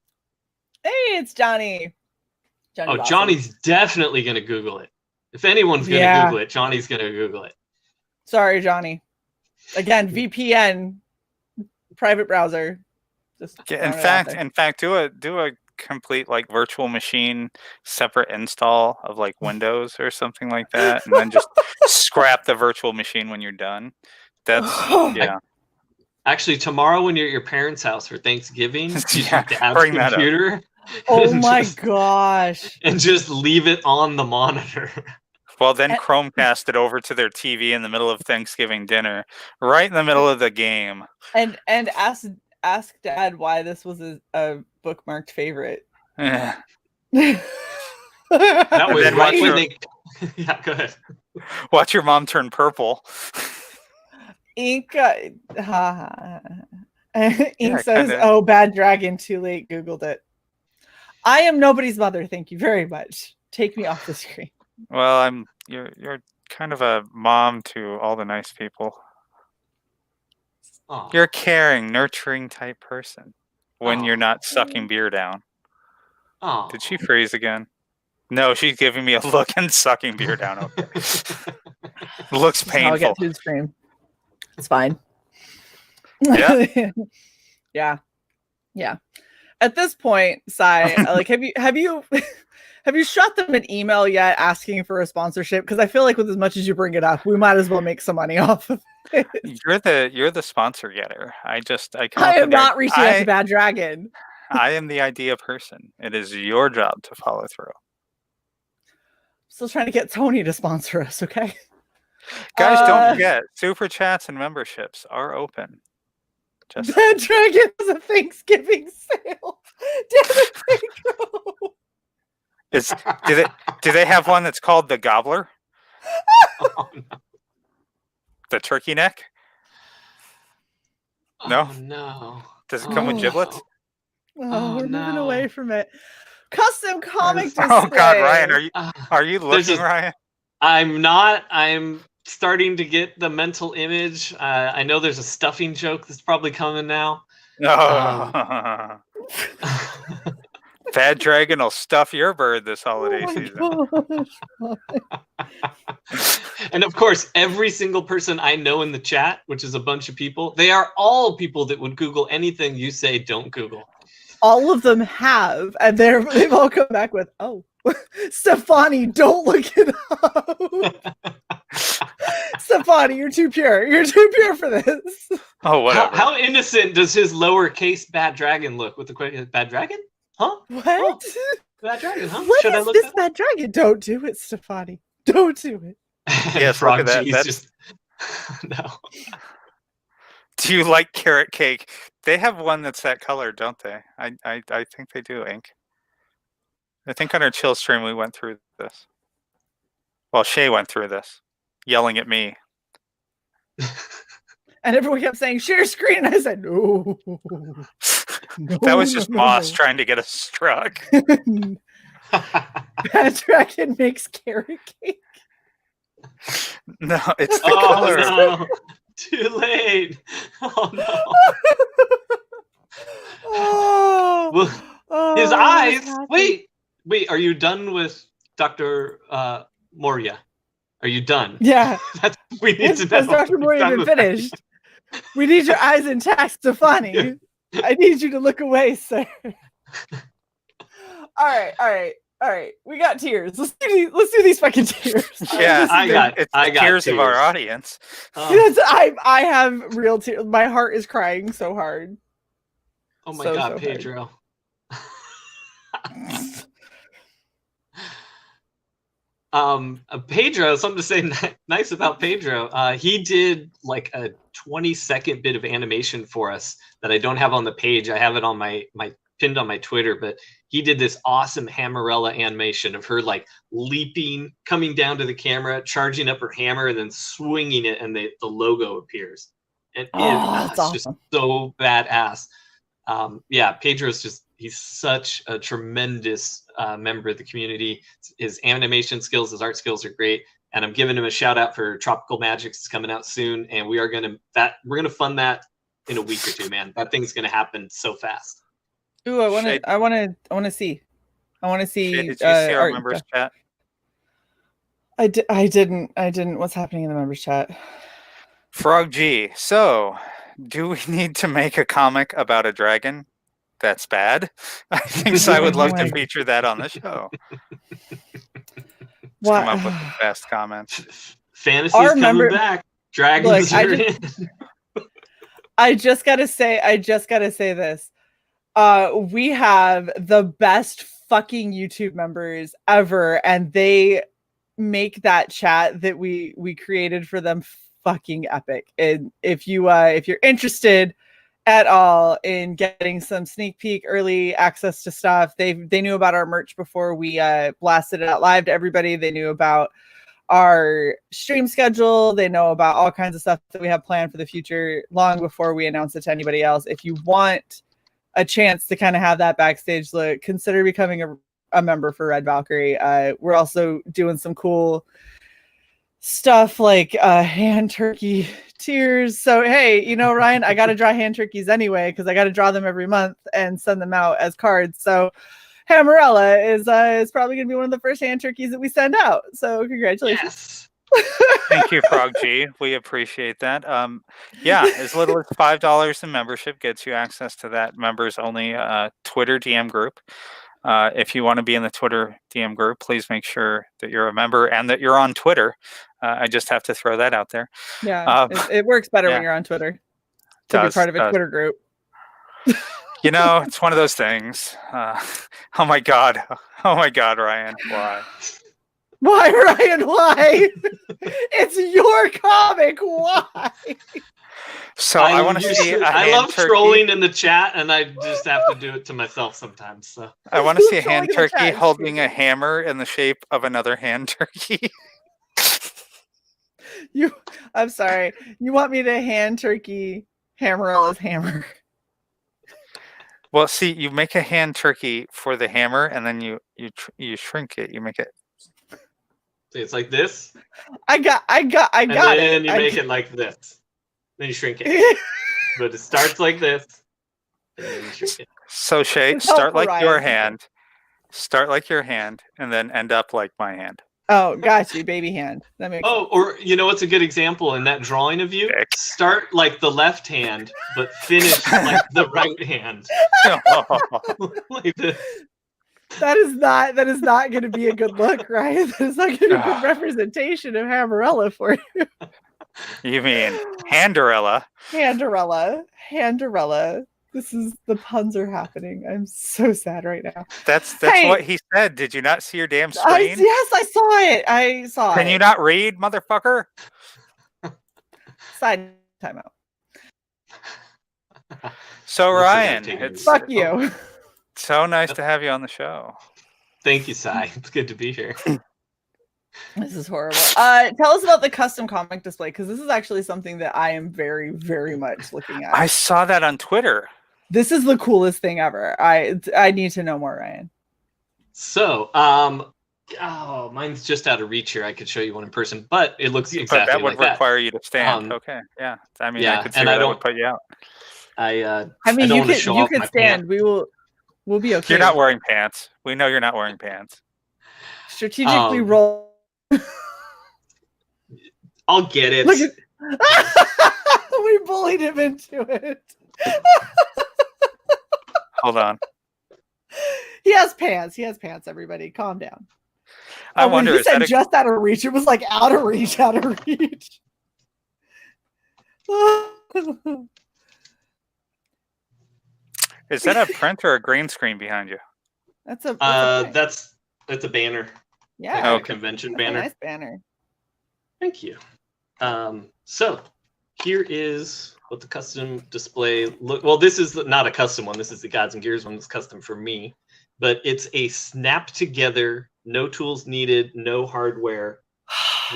Hey, it's Johnny. Oh, Johnny's definitely going to Google it. If anyone's going to Google it, Johnny's going to Google it. Sorry, Johnny. Again, VPN, private browser. Just in fact, do a complete like virtual machine separate install of like Windows or something like that, and then just scrap the virtual machine when you're done. That's yeah. Actually, tomorrow when you're at your parents' house for Thanksgiving, bring that computer. Oh my gosh! And just leave it on the monitor. Well, then Chromecast it over to their TV in the middle of Thanksgiving dinner, right in the middle of the game. And ask Dad why this was a bookmarked favorite. Yeah. That was right when they. Yeah, go ahead. Watch your mom turn purple. Ink says, "Oh, bad dragon. Too late. Googled it. I am nobody's mother. Thank you very much. Take me off the screen." Well, you're kind of a mom to all the nice people. Aww. You're a caring, nurturing type person when you're not sucking beer down. Aww. Did she freeze again? No, she's giving me a look and sucking beer down. Okay. Looks painful. I'll get to the screen. It's fine. Yeah. Yeah. At this point, Sai, like, have you shot them an email yet asking for a sponsorship? Because I feel like with as much as you bring it up, we might as well make some money off of it. You're the sponsor getter. I am not reaching out to Bad Dragon. I am the idea person. It is your job to follow through. Still trying to get Tony to sponsor us, okay? Guys, don't forget, super chats and memberships are open. Bad Dragon has a Thanksgiving sale. Damn it, Pedro. Do they have one that's called the Gobbler? Oh, no. The turkey neck? No? Oh, no. Does it come with giblets? Oh, we're moving away from it. Custom comic display. Oh God, Ryan, are you looking, Ryan? I'm not. I'm starting to get the mental image. I know there's a stuffing joke that's probably coming now. No. Bad Dragon will stuff your bird this holiday season. And of course, every single person I know in the chat, which is a bunch of people, they are all people that would Google anything you say don't Google. All of them have, and they've all come back with, "Oh, Stefani, don't look it up." Stefani, you're too pure. You're too pure for this. Oh, whatever. How innocent does his lowercase Bad Dragon look with the question? Bad Dragon? Huh? What? Oh, Bad Dragon, huh? What Should I is look this that Bad Dragon? Don't do it, Stefani. Don't do it. Yes, Frog look at that. G's just no. Do you like carrot cake? They have one that's that color, don't they? I think they do, Ink. I think on our chill stream we went through this. Well, Shae went through this, yelling at me. And everyone kept saying, "Share screen." And I said, "No." That was just Moss trying to get us struck. Bad Dragon makes carrot cake. No, it's the color. No. Too late. Oh no. His eyes. Wait. Are you done with Dr. Moria? Are you done? Yeah. We need to know. Has Dr. Moria been finished? We need your eyes intact, Stefani. I need you to look away, sir. All right. We got tears. Let's do these fucking tears. Yeah, I got tears of our audience. I have real tears. My heart is crying so hard. Oh my God, so Pedro. Pedro, something to say nice about Pedro. He did like a 20-second bit of animation for us that I don't have on the page. I have it on my pinned on my Twitter, but he did this awesome Hammerella animation of her like leaping, coming down to the camera, charging up her hammer, and then swinging it, and the logo appears. And that's it's awesome. just so badass. Yeah, Pedro's he's such a tremendous member of the community. His animation skills, his art skills are great. And I'm giving him a shout out for Tropical Magics. It's coming out soon. And we're gonna fund that in a week or two, man. That thing's gonna happen so fast. Ooh, I want to see. I want to see. Shae, did you see our members chat? I didn't. What's happening in the members chat? Frog G. So, do we need to make a comic about a dragon? That's bad. I think I would love to feature that on the show. Come up with the best comments. Fantasy's coming back. Dragons are in. I just gotta say this. We have the best fucking YouTube members ever, and they make that chat that we created for them fucking epic. And if you're interested at all in getting some sneak peek early access to stuff, they knew about our merch before we blasted it out live to everybody. They knew about our stream schedule. They know about all kinds of stuff that we have planned for the future long before we announce it to anybody else. If you want a chance to kind of have that backstage look, consider becoming a member for Red Valkyrie. We're also doing some cool stuff like hand turkey tiers. So hey, Ryan, I gotta draw hand turkeys anyway because I gotta draw them every month and send them out as cards. So Hammerella is probably gonna be one of the first hand turkeys that we send out. So congratulations. Yes. Thank you, Frog G. We appreciate that. Yeah, as little as $5 in membership gets you access to that members only Twitter DM group. If you want to be in the Twitter DM group, please make sure that you're a member and that you're on Twitter. I just have to throw that out there. Yeah, it works better when you're on Twitter to be part of a Twitter group. It's one of those things. Oh my God, Ryan, why? Why, Ryan? Why? It's your comic. Why? So I want to see. I love trolling in the chat, and I just have to do it to myself sometimes. So I want to see a hand turkey holding a hammer in the shape of another hand turkey. I'm sorry. You want me to hand turkey Hammerella's hammer? Well, see, you make a hand turkey for the hammer, and then you shrink it. You make it. It's like this. I got it. And then you make it like this. Then you shrink it. But it starts like this. And then you shrink it. So Shae, start like your hand. Start like your hand, and then end up like my hand. Oh, got you, baby hand. That makes sense. Or what's a good example in that drawing of you? Start like the left hand, but finish like the right hand. Like this. That is not going to be a good look, right? That is not going to be a good representation of Hammerella for you. You mean Handerella? Handerella. The puns are happening. I'm so sad right now. That's what he said. Did you not see your damn screen? Yes, I saw it. Can you not read, motherfucker? Side timeout. So Ryan, fuck you. So nice to have you on the show. Thank you, Cy. It's good to be here. This is horrible. Tell us about the custom comic display, because this is actually something that I am very, very much looking at. I saw that on Twitter. This is the coolest thing ever. I need to know more, Ryan. So, mine's just out of reach here. I could show you one in person, but it looks exactly like that. But that would require you to stand. Okay, yeah. I mean, I could see that would put you out. I mean, you could stand. Pants. We'll be okay. You're not wearing pants. We know you're not wearing pants. Strategically roll. I'll get it. Look at... We bullied him into it. Hold on. He has pants. Everybody, calm down. I wonder. He said just out of reach. It was like out of reach. Is that a print or a green screen behind you? That's a that's a banner. Yeah. Like a convention That's a banner. nice banner. Thank you. So here is what the custom display look. Well, this is not a custom one. This is the Gods and Gears one that's custom for me. But it's a snap together, no tools needed, no hardware,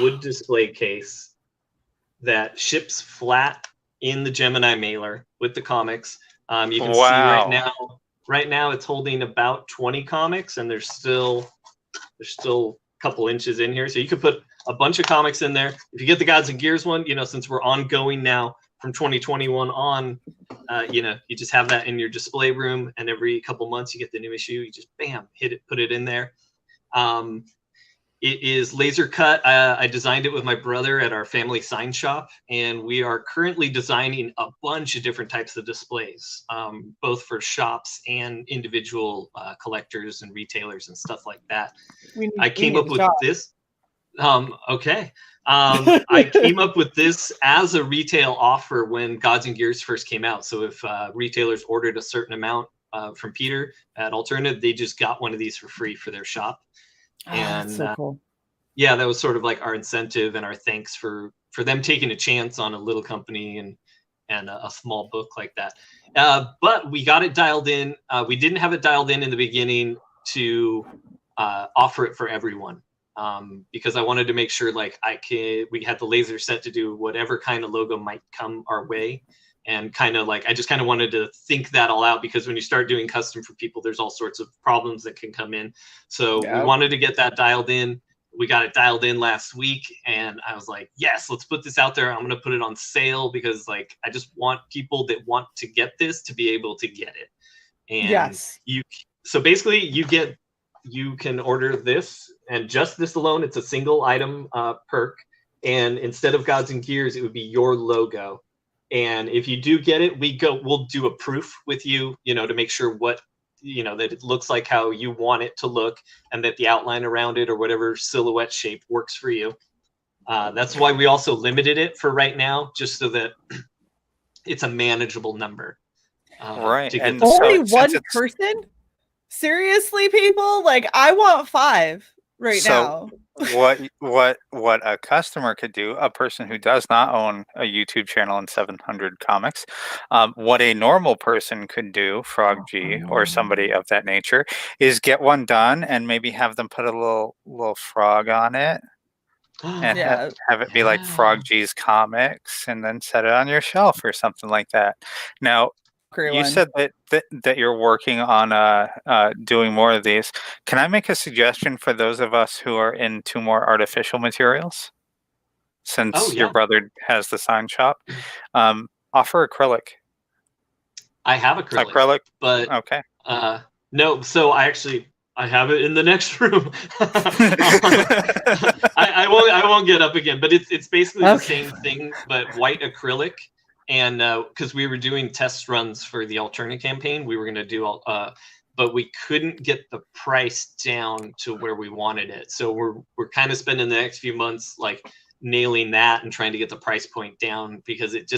wood display case that ships flat in the Gemini mailer with the comics. You can see right now it's holding about 20 comics, and there's still a couple inches in here. So you could put a bunch of comics in there. If you get the Gods and Gears one, since we're ongoing now from 2021 on, you just have that in your display room, and every couple months you get the new issue. You just bam, hit it, put it in there. It is laser cut. I designed it with my brother at our family sign shop, and we are currently designing a bunch of different types of displays, both for shops and individual collectors and retailers and stuff like that. I came up with this. Okay. I came up with this as a retail offer when Gods and Gears first came out. So if retailers ordered a certain amount from Peter at Alternative, they just got one of these for free for their shop. And so cool. Yeah, that was sort of like our incentive and our thanks for them taking a chance on a little company and a small book like that. But we got it dialed in. We didn't have it dialed in the beginning to offer it for everyone. Because I wanted to make sure we had the laser set to do whatever kind of logo might come our way. And I just kind of wanted to think that all out, because when you start doing custom for people, there's all sorts of problems that can come in. So we wanted to get that dialed in. We got it dialed in last week, and I was like, yes, let's put this out there. I'm going to put it on sale because I just want people that want to get this to be able to get it. And so basically you can order this, and just this alone, it's a single item perk. And instead of Gods and Gears, it would be your logo. And if you do get it, we'll do a proof with you, to make sure that it looks like how you want it to look, and that the outline around it or whatever silhouette shape works for you. That's why we also limited it for right now, just so that it's a manageable number. Right. And only one person? Seriously, people? I want 5 now. what a customer could do, a person who does not own a YouTube channel and 700 comics, what a normal person could do, Frog G or somebody of that nature, is get one done and maybe have them put a little frog on it and have it be like Frog G's comics, and then set it on your shelf or something like that. Now, you said that you're working on doing more of these. Can I make a suggestion for those of us who are into more artificial materials? Since your brother has the sign shop, offer acrylic. I have acrylic. But okay. No, so I have it in the next room. I won't get up again, but it's basically the same thing, but white acrylic. And because we were doing test runs for the alternate campaign, we were going to do but we couldn't get the price down to where we wanted it. So we're kind of spending the next few months nailing that and trying to get the price point down, because it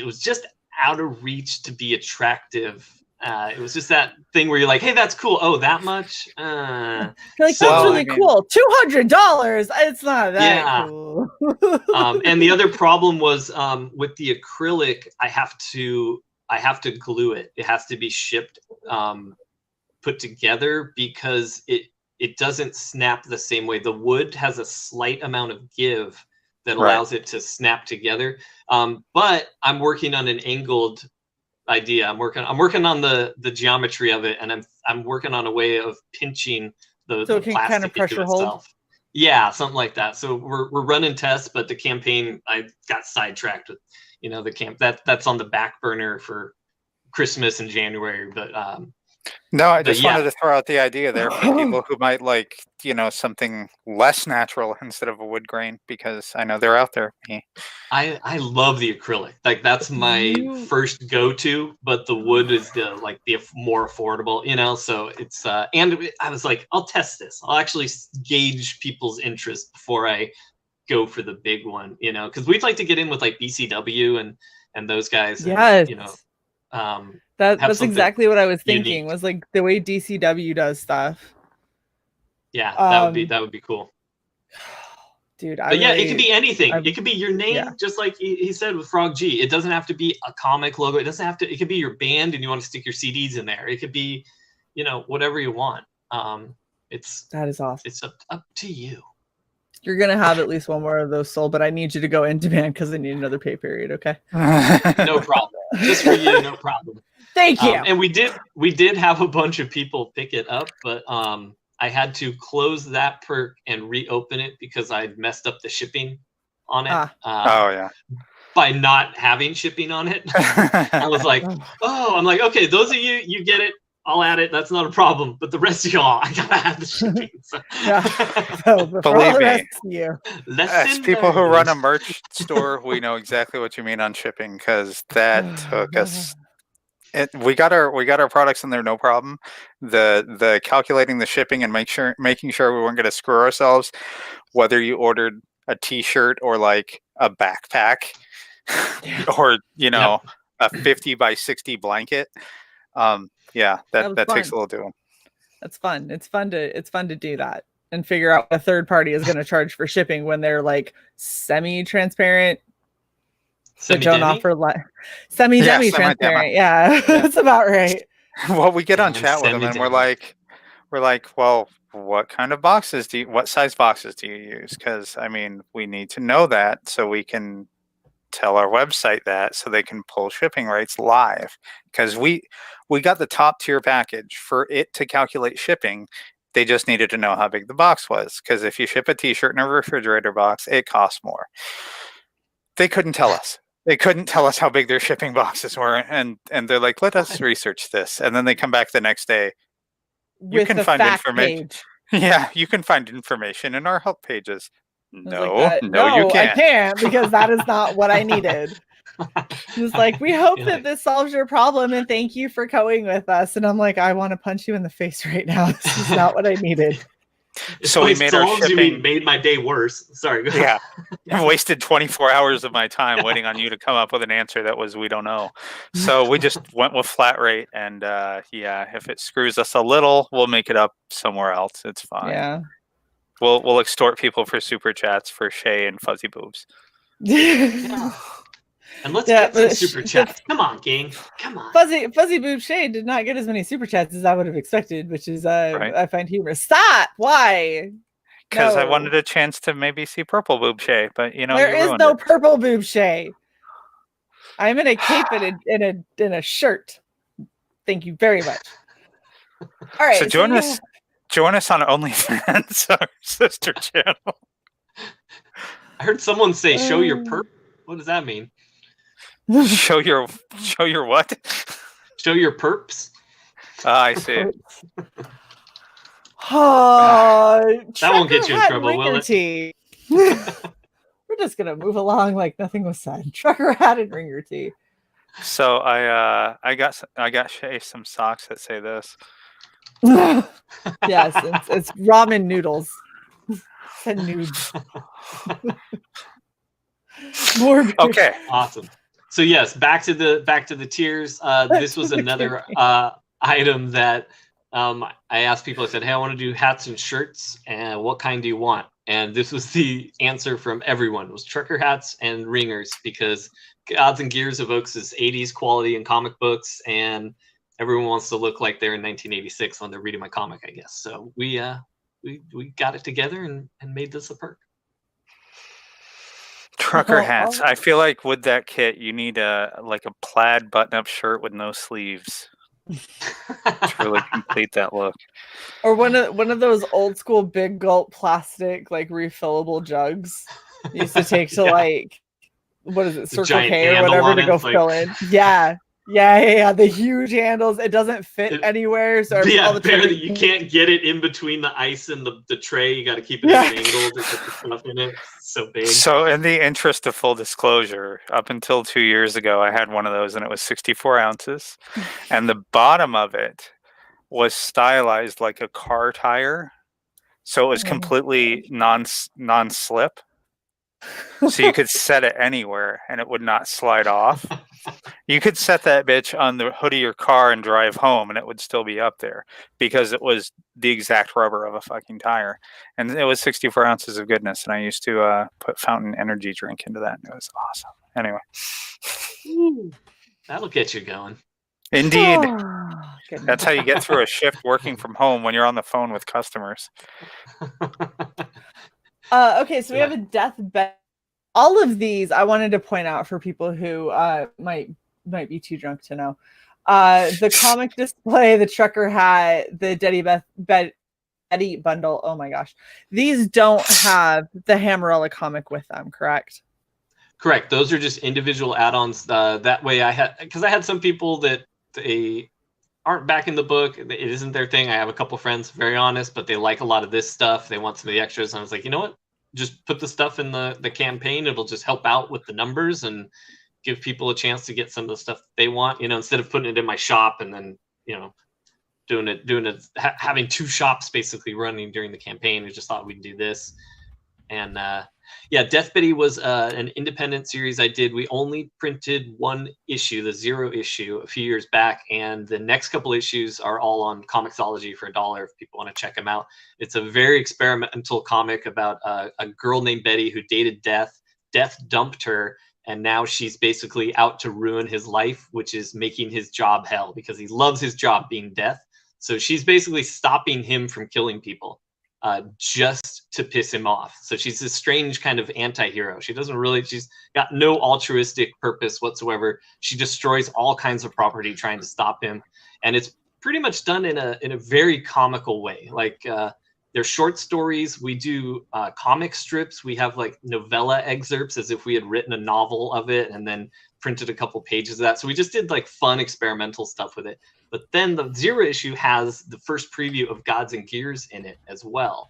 was just out of reach to be attractive. It was just that thing where you're like, hey, that's cool. Oh, that much? That's really cool. $200. It's not that cool. And the other problem was with the acrylic, I have to glue it. It has to be shipped, put together, because it doesn't snap the same way. The wood has a slight amount of give that allows it to snap together. But I'm working on an angled idea. I'm working on the geometry of it, and I'm working on a way of pinching the plastic kind of pressure into itself. Yeah, something like that. So we're running tests, but the campaign, I got sidetracked with the camp that's on the back burner for Christmas in January. But no, I just wanted to throw out the idea there for people who might like something less natural instead of a wood grain, because I know they're out there. I love the acrylic. That's my first go-to, but the wood is the more affordable, so it's and I was like, I'll test this. I'll actually gauge people's interest before I go for the big one, because we'd like to get in with BCW and those guys. Yes. And, that's exactly what I was thinking, was the way DCW does stuff. Yeah, that would be cool. Dude, it could be anything. It could be your name, yeah. just like he said with Frog G. It doesn't have to be a comic logo. It doesn't have to. It could be your band, and you want to stick your CDs in there. It could be, whatever you want. That is awesome. It's up to you. You're gonna have at least one more of those sold, but I need you to go in demand because I need another pay period. Okay. No problem. Just for you, no problem. Thank you. And we did have a bunch of people pick it up, but I had to close that perk and reopen it because I'd messed up the shipping on it. By not having shipping on it. I was like, I'm like, okay, those of you get it. I'll add it. That's not a problem. But the rest of y'all, I gotta have the shipping. So. Believe me, as people who run a merch store, we know exactly what you mean on shipping because that took us. We got our products in there, no problem. The calculating the shipping and making sure we weren't going to screw ourselves, whether you ordered a T-shirt or like a backpack, or a 50 by 60 blanket. That takes a little doing. That's fun. It's fun to do that and figure out what a third party is going to charge for shipping when they're like semi-transparent. But don't offer semi-demi transparent. Yeah, that's about right. Well, we get on chat with them and we're like, well, what kind of boxes what size boxes do you use? Because I mean, we need to know that so we can tell our website that so they can pull shipping rates live. Because we got the top tier package for it to calculate shipping. They just needed to know how big the box was. Because if you ship a T-shirt in a refrigerator box, it costs more. They couldn't tell us. They couldn't tell us how big their shipping boxes were, and they're like, "Let us research this." And then they come back the next day. You can find information. Yeah, you can find information in our help pages. No, you can't. I can't because that is not what I needed. It's like, we hope that this solves your problem, and thank you for going with us. And I'm like, I want to punch you in the face right now. This is not what I needed. So we made our shipping. Made my day worse. Sorry. Yeah, I wasted 24 hours of my time waiting on you to come up with an answer that was we don't know. So we just went with flat rate, and if it screws us a little, we'll make it up somewhere else. It's fine. Yeah, we'll extort people for super chats for Shae and Fuzzy Boobs. Yeah. And let's get some super chats. Come on, gang. Come on. Fuzzy Boob Shae did not get as many super chats as I would have expected, which is right. I find humorous. Stop! Why? Because I wanted a chance to maybe see Purple Boob Shae, but there is no Purple Boob Shae. I'm in a cape and in a shirt. Thank you very much. All right. So join us on OnlyFans, our sister channel. I heard someone say, "Show your perp." What does that mean? Show your what? Show your perps. I see. That won't get you in trouble, will it? We're just gonna move along like nothing was said. Trucker hat and ringer tee. So I got Shae some socks that say this. Yes, it's ramen noodles. And nudes. More okay. Awesome. So yes, back to the tiers. This was another item that I asked people. I said, "Hey, I want to do hats and shirts, and what kind do you want?" And this was the answer from everyone. It was trucker hats and ringers, because Gods and Gears evokes this 80s quality in comic books, and everyone wants to look like they're in 1986 when they're reading my comic, I guess. So we got it together and made this a perk. Trucker hats. I feel like with that kit, you need a plaid button-up shirt with no sleeves to really complete that look. Or one of those old school big gulp plastic like refillable jugs you used to take to what is it, Circle K or whatever to go fill in. Yeah, the huge handles. It doesn't fit anywhere. So all the you can't get it in between the ice and the tray. You got to keep it at an angle to get the stuff in it. It's so big. So in the interest of full disclosure, up until 2 years ago, I had one of those and it was 64 ounces. And the bottom of it was stylized like a car tire. So it was completely non-slip. So you could set it anywhere and it would not slide off. You could set that bitch on the hood of your car and drive home, and it would still be up there because it was the exact rubber of a fucking tire. And it was 64 ounces of goodness, and I used to put fountain energy drink into that, and it was awesome. Anyway. Ooh, that'll get you going. Indeed. Oh, That's how you get through a shift working from home when you're on the phone with customers. Okay, so we have a death bet. All of these I wanted to point out for people who might be too drunk to know. The comic display, the trucker hat, the Betty bundle. Oh my gosh. These don't have the Hammerella comic with them, correct? Correct. Those are just individual add-ons. That way I had some people that they aren't back in the book. It isn't their thing. I have a couple friends, very honest, but they like a lot of this stuff. They want some of the extras. And I was like, you know what? Just put the stuff in the campaign. It'll just help out with the numbers and give people a chance to get some of the stuff they want, instead of putting it in my shop and then, having two shops basically running during the campaign. We just thought we'd do this. And Death Betty was an independent series I did. We only printed one issue, the 0 issue, a few years back, and the next couple issues are all on Comixology for $1 if people want to check them out. It's a very experimental comic about a girl named Betty who dated Death. Death dumped her, and now she's basically out to ruin his life, which is making his job hell because he loves his job being Death. So she's basically stopping him from killing people. Just to piss him off. So she's this strange kind of anti-hero. She's got no altruistic purpose whatsoever. She destroys all kinds of property trying to stop him. And it's pretty much done in a very comical way. Like they're short stories. We do comic strips. We have like novella excerpts as if we had written a novel of it and then printed a couple pages of that. So we just did like fun experimental stuff with it. But then the 0 issue has the first preview of Gods and Gears in it as well.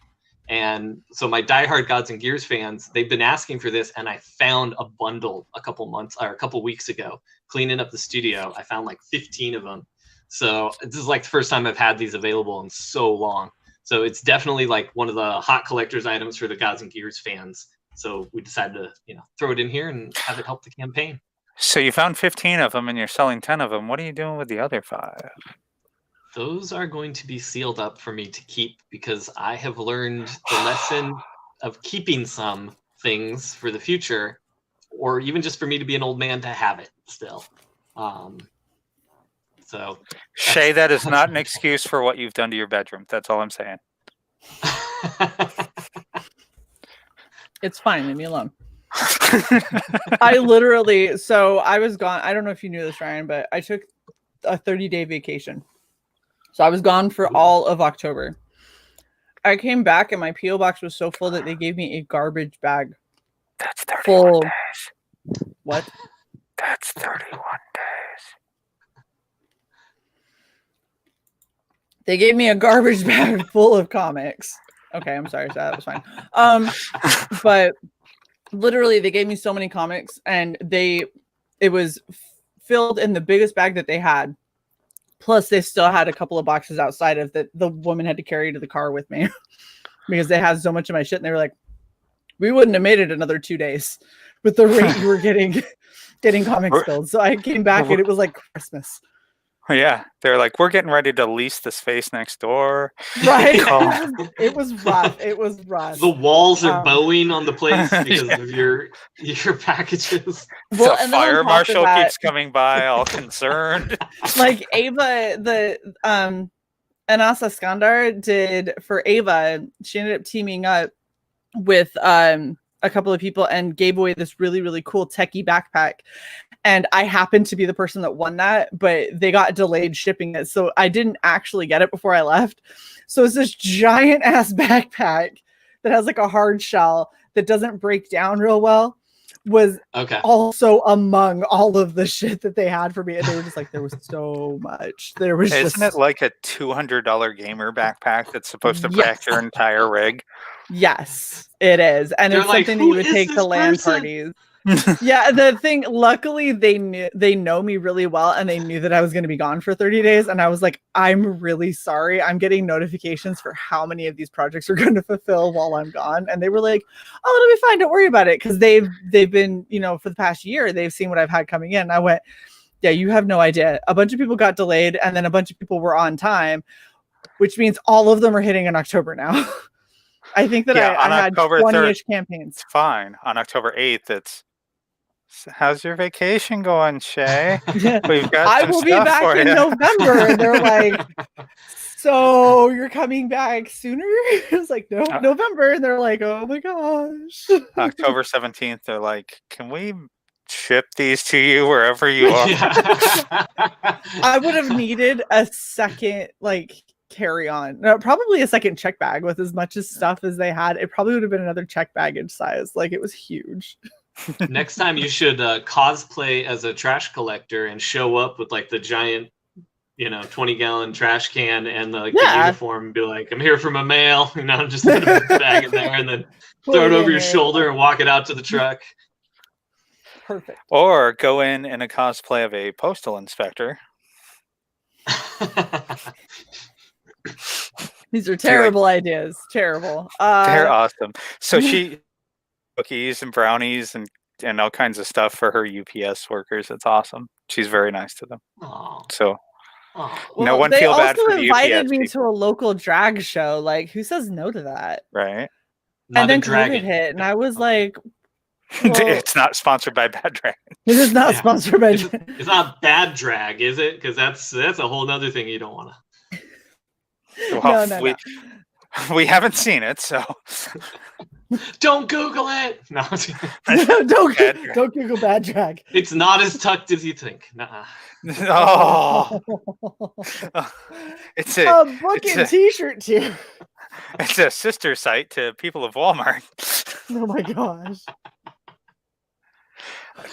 And so my diehard Gods and Gears fans, they've been asking for this, and I found a bundle a couple weeks ago, cleaning up the studio. I found like 15 of them. So this is like the first time I've had these available in so long. So it's definitely like one of the hot collector's items for the Gods and Gears fans. So we decided to, throw it in here and have it help the campaign. So you found 15 of them and you're selling 10 of them. What are you doing with the other 5? Those are going to be sealed up for me to keep because I have learned the lesson of keeping some things for the future, or even just for me to be an old man to have it still. So Shae, that is not an excuse for what you've done to your bedroom. That's all I'm saying. It's fine. Leave me alone. I was gone. I don't know if you knew this, Ryan, but I took a 30-day vacation. So I was gone for all of October. I came back and my P.O. box was so full that they gave me a garbage bag. That's 31 days. What? That's 31 days. They gave me a garbage bag full of comics. Okay, I'm sorry. So that was fine. But literally they gave me so many comics and it was filled in the biggest bag that they had. Plus they still had a couple of boxes outside of that the woman had to carry to the car with me because they had so much of my shit. And they were like, we wouldn't have made it another 2 days with the rate you were getting comics filled. So I came back and it was like Christmas. Yeah, they're like, we're getting ready to lease the space next door. Right. It was rough. The walls are bowing on the place because of your packages. Well, the fire marshal keeps coming by all concerned. Like Ava, the Anasa Skandar did for Ava, she ended up teaming up with a couple of people and gave away this really, really cool techie backpack. And I happened to be the person that won that, but they got delayed shipping it. So I didn't actually get it before I left. So it's this giant ass backpack that has like a hard shell that doesn't break down real well. Was also among all of the shit that they had for me. And they were just like, there was so much. Isn't it like a $200 gamer backpack that's supposed to pack your entire rig? Yes, it is. And it's something that you would take to LAN parties. Yeah, the thing, luckily they know me really well and they knew that I was going to be gone for 30 days. And I was like, I'm really sorry. I'm getting notifications for how many of these projects are going to fulfill while I'm gone. And they were like, oh, it'll be fine. Don't worry about it. Because they've been, for the past year, they've seen what I've had coming in. I went, Yeah, you have no idea. A bunch of people got delayed, and then a bunch of people were on time, which means all of them are hitting in October now. I think that I had October 20-ish campaigns. It's fine. On October 8th, it's how's your vacation going, Shae? We've got I some will be stuff back for in you. November. And they're like, so you're coming back sooner? It's like, no, November. And they're like, oh my gosh. October 17th, they're like, can we ship these to you wherever you are? I would have needed a second, like, carry-on. No, probably a second check bag with as much as stuff as they had. It probably would have been another check baggage size. Like, it was huge. Next time you should cosplay as a trash collector and show up with like the giant, 20-gallon trash can and the uniform and be like, I'm here for my mail, just put a bag in there and then throw it over your shoulder and walk it out to the truck. Perfect. Or go in a cosplay of a postal inspector. These are terrible ideas. Terrible. They're awesome. So she cookies and brownies and all kinds of stuff for her UPS workers. It's awesome. She's very nice to them. Aww. So no one feel bad for the UPS They also invited me people. to a local drag show. Like, who says no to that? Right. Not and then COVID hit, and I was like, well, it's not sponsored by Bad Dragon. It is not sponsored by. It's not bad drag, is it? Because that's a whole other thing you don't want to. Well, no. We haven't seen it, so don't Google it. No, don't Google bad drag. It's not as tucked as you think. Nuh-uh. Oh, it's a book and T-shirt too. It's a sister site to people of Walmart. Oh my gosh.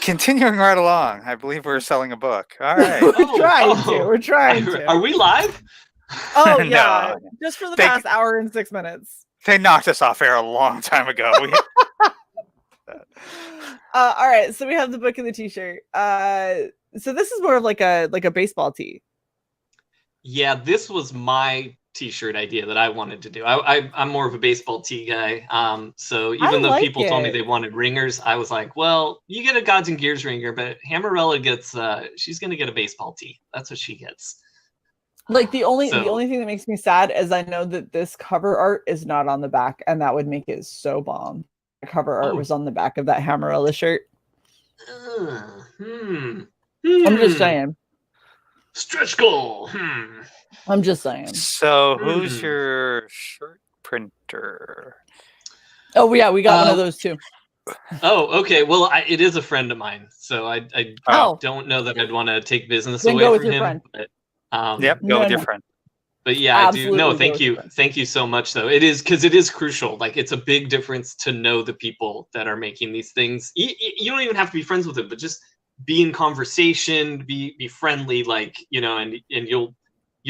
Continuing right along, I believe we're selling a book. All right. We're trying to. Are we live? Oh yeah, No. Just for the past hour and 6 minutes. They knocked us off air a long time ago. All right, so we have the book and the T-shirt. So this is more of like a baseball tee. Yeah, this was my T-shirt idea that I wanted to do. I'm more of a baseball tee guy. So even though people told me they wanted ringers, I was like, well, you get a Gods and Gears ringer, but Hammerella gets she's gonna get a baseball tee. That's what she gets. Like the only thing that makes me sad is I know that this cover art is not on the back, and that would make it so bomb. The cover art was on the back of that Hammerella shirt. I'm just saying. Stretch goal. I'm just saying. So who's your shirt printer? Oh yeah, we got one of those too. Oh, okay. Well, it is a friend of mine, so I don't know that I'd want to take business then away from him. Friend. But, go with your friend. But yeah, I do. No, thank you. Thank you so much, though. It is crucial. Like, it's a big difference to know the people that are making these things. You don't even have to be friends with them, but just be in conversation, be friendly, like, and you'll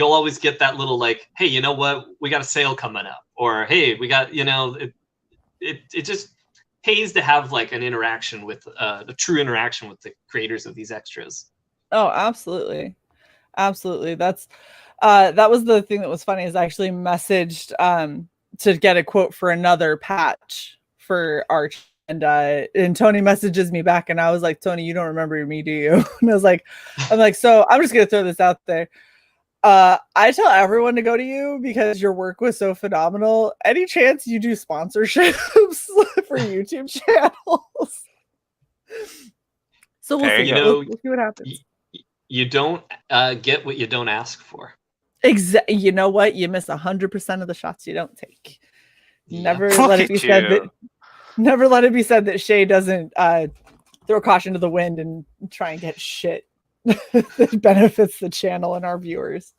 always get that little like, hey, you know what? We got a sale coming up, or hey, we got, it just pays to have like an interaction with the true interaction with the creators of these extras. Oh, absolutely. That's that was the thing that was funny is I actually messaged to get a quote for another patch for Arch, and Tony messages me back, and I was like, Tony, you don't remember me, do you? And I'm like, so I'm just gonna throw this out there. I tell everyone to go to you because your work was so phenomenal. Any chance you do sponsorships for YouTube channels? So we'll see. We'll see what happens. You don't get what you don't ask for. Exactly. You know what? You miss 100% of the shots you don't take. Never let it be said that Shae doesn't throw caution to the wind and try and get shit that benefits the channel and our viewers.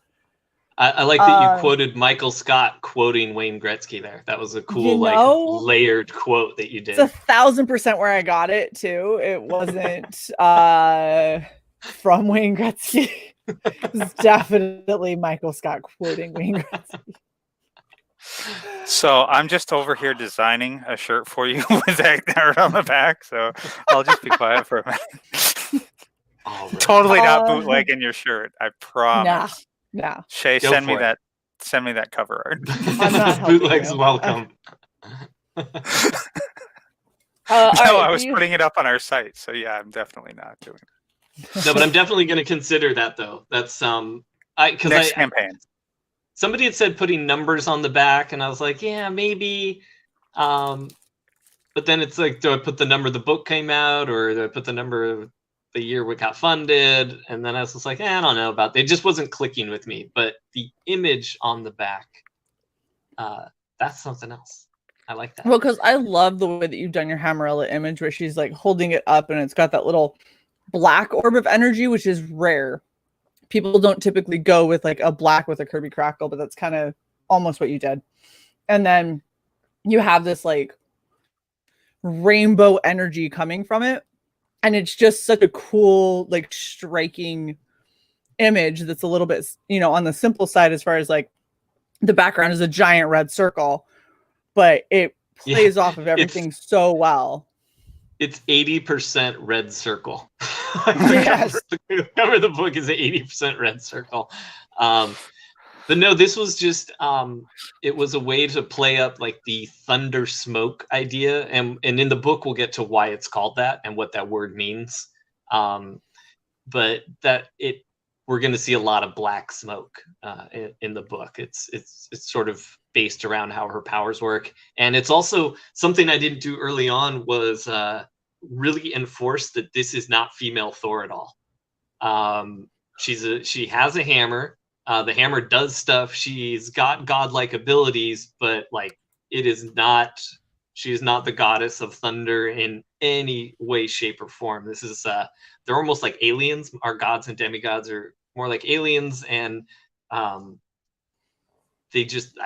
I like that you quoted Michael Scott quoting Wayne Gretzky there. That was a cool, layered quote that you did. It's 1,000% where I got it too. It wasn't from Wayne Gretzky. It's definitely Michael Scott quoting Wayne Gretzky. So I'm just over here designing a shirt for you with that art on the back. So I'll just be quiet for a minute. Right. Totally not bootlegging your shirt. I promise. Nah. Shae, send me that cover art. I'm not bootlegs welcome. I was putting it up on our site. So yeah, I'm definitely not doing it. No, but I'm definitely going to consider that though. That's Next campaign. Somebody had said putting numbers on the back, and I was like, yeah, maybe. But then it's like, do I put the number the book came out, or do I put the number of the year we got funded? And then I was just like, I don't know about that. It just wasn't clicking with me. But the image on the back, that's something else. I like that. Well, because I love the way that you've done your Hammerella image where she's like holding it up and it's got that little black orb of energy, which is rare. People don't typically go with like a black with a Kirby crackle, but that's kind of almost what you did. And then you have this like rainbow energy coming from it. And it's just such a cool, like striking image that's a little bit, on the simple side as far as like the background is a giant red circle, but it plays off of everything so well. It's 80% red circle. Yes. The cover of the book is an 80% red circle. But no, this was just it was a way to play up like the Thundersmoke idea, and in the book we'll get to why it's called that and what that word means. But we're going to see a lot of black smoke in the book. It's sort of based around how her powers work, and it's also something I didn't do early on was really enforce that this is not female Thor at all. She has a hammer. The hammer does stuff. She's got godlike abilities, but like she is not the goddess of thunder in any way, shape, or form. This is they're almost like aliens. Our gods and demigods are more like aliens, and I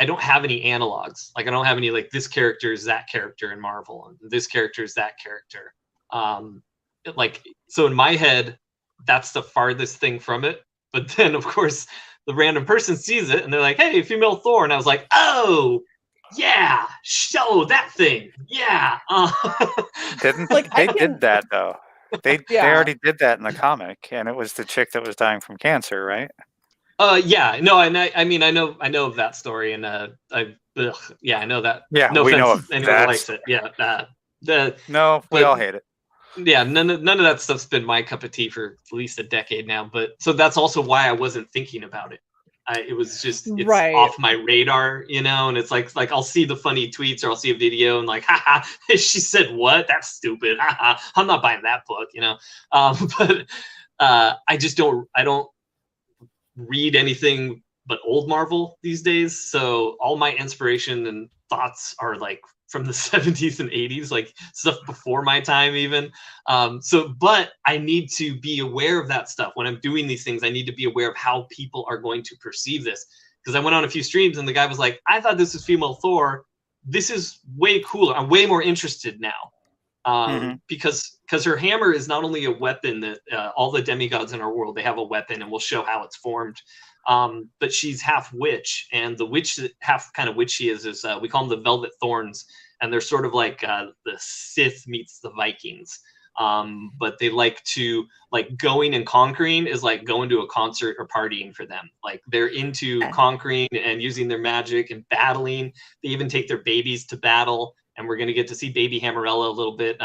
don't have any analogs. Like I don't have any like this character is that character in Marvel, and this character is that character. So in my head, that's the farthest thing from it. But then of course the random person sees it and they're like, hey, female Thor. And I was like, oh yeah, show that thing. Yeah. Did that though. They already did that in the comic, and it was the chick that was dying from cancer, right? Yeah, no, and I mean I know of that story, and I know that. Yeah, no we offense, know of anyone that. likes it. Yeah, we all hate it. Yeah, none of that stuff's been my cup of tea for at least a decade now. But so that's also why I wasn't thinking about it. It was just off my radar, and it's like I'll see the funny tweets or I'll see a video and like, haha, she said what? That's stupid. Haha, I'm not buying that book, But I don't read anything but old Marvel these days. So all my inspiration and thoughts are like from the 70s and 80s, like stuff before my time even. But I need to be aware of that stuff. When I'm doing these things, I need to be aware of how people are going to perceive this. Because I went on a few streams and the guy was like, I thought this was female Thor. This is way cooler. I'm way more interested now. Because her hammer is not only a weapon that all the demigods in our world, they have a weapon, and we'll show how it's formed. But she's half witch, and the witch, half kind of witch she is we call them the Velvet Thorns, and they're sort of like the Sith meets the Vikings. But they like to, like, going and conquering is like going to a concert or partying for them. Like they're into conquering and using their magic and battling. They even take their babies to battle. And we're going to get to see baby Hammerella a little bit,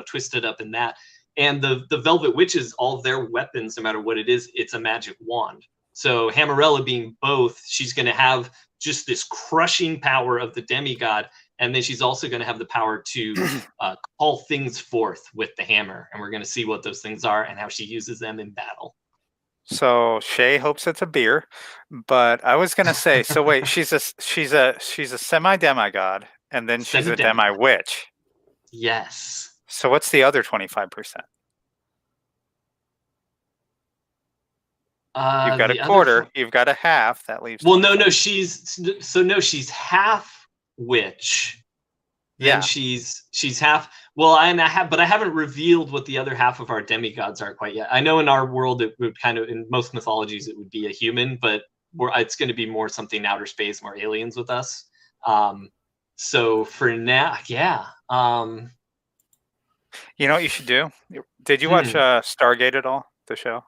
twisted up in that. And the Velvet Witches, all of their weapons, no matter what it is, it's a magic wand. So Hammerella being both, she's going to have just this crushing power of the demigod. And then she's also going to have the power to call things forth with the hammer. And we're going to see what those things are and how she uses them in battle. So Shae hopes it's a beer, but I was going to say, so wait, she's a semi-demigod. And then she's a demi-witch. Yes. So what's the other 25%? You've got a quarter. You've got a half. That leaves. Well, no. She's half witch. Then she's half. Well, but I haven't revealed what the other half of our demigods are quite yet. I know in our world it would kind of, in most mythologies, it would be a human, but it's going to be more something outer space, more aliens with us. So for now, yeah. You know what you should do? Did you watch Stargate at all, the show?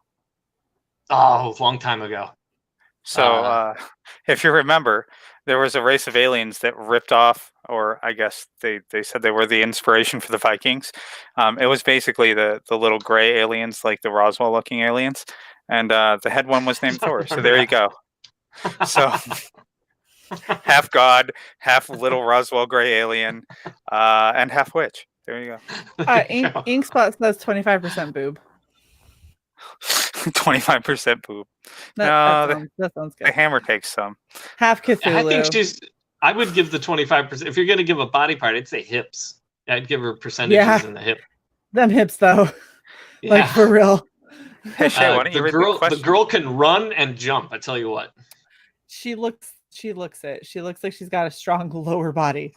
Oh, a long time ago. So if you remember, there was a race of aliens that ripped off or I guess they said they were the inspiration for the Vikings. It was basically the little gray aliens, like the Roswell-looking aliens, and the head one was named Thor. So there you go. So half god, half little Roswell gray alien, and half witch. There you go. Inkspot says 25% boob. 25% boob. That sounds good. The hammer takes some. Half Cthulhu. I think I would give the 25%. If you're going to give a body part, I'd say hips. I'd give her percentages in the hip. Them hips, though. Yeah. Like, for real. Hey, Shae, why don't you read the question? The girl can run and jump, I tell you what. She looks it. She looks like she's got a strong lower body.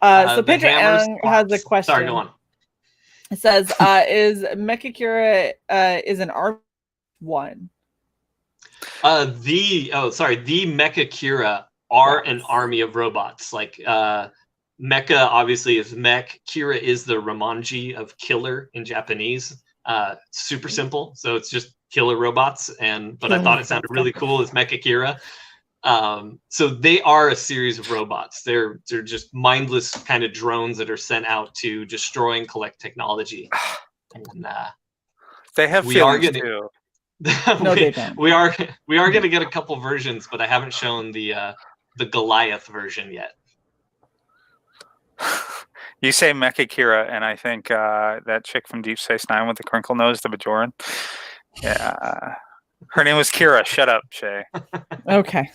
So Pedro Ang has a question. Sorry, go on. It says, is Mechakura is an R1? The Mechakura are an army of robots. Like Mecha obviously is mech. Kira is the Romanji of killer in Japanese. Super simple. So it's just killer robots. But I thought it sounded really cool as Mechakura. So they are a series of robots. They're just mindless kind of drones that are sent out to destroy and collect technology. And they have feelings too. No, they don't. We are going to get a couple versions, but I haven't shown the Goliath version yet. You say Mechakira, and I think that chick from Deep Space Nine with the crinkle nose, the Bajoran. Yeah. Her name was Kira. Shut up, Shae. Okay.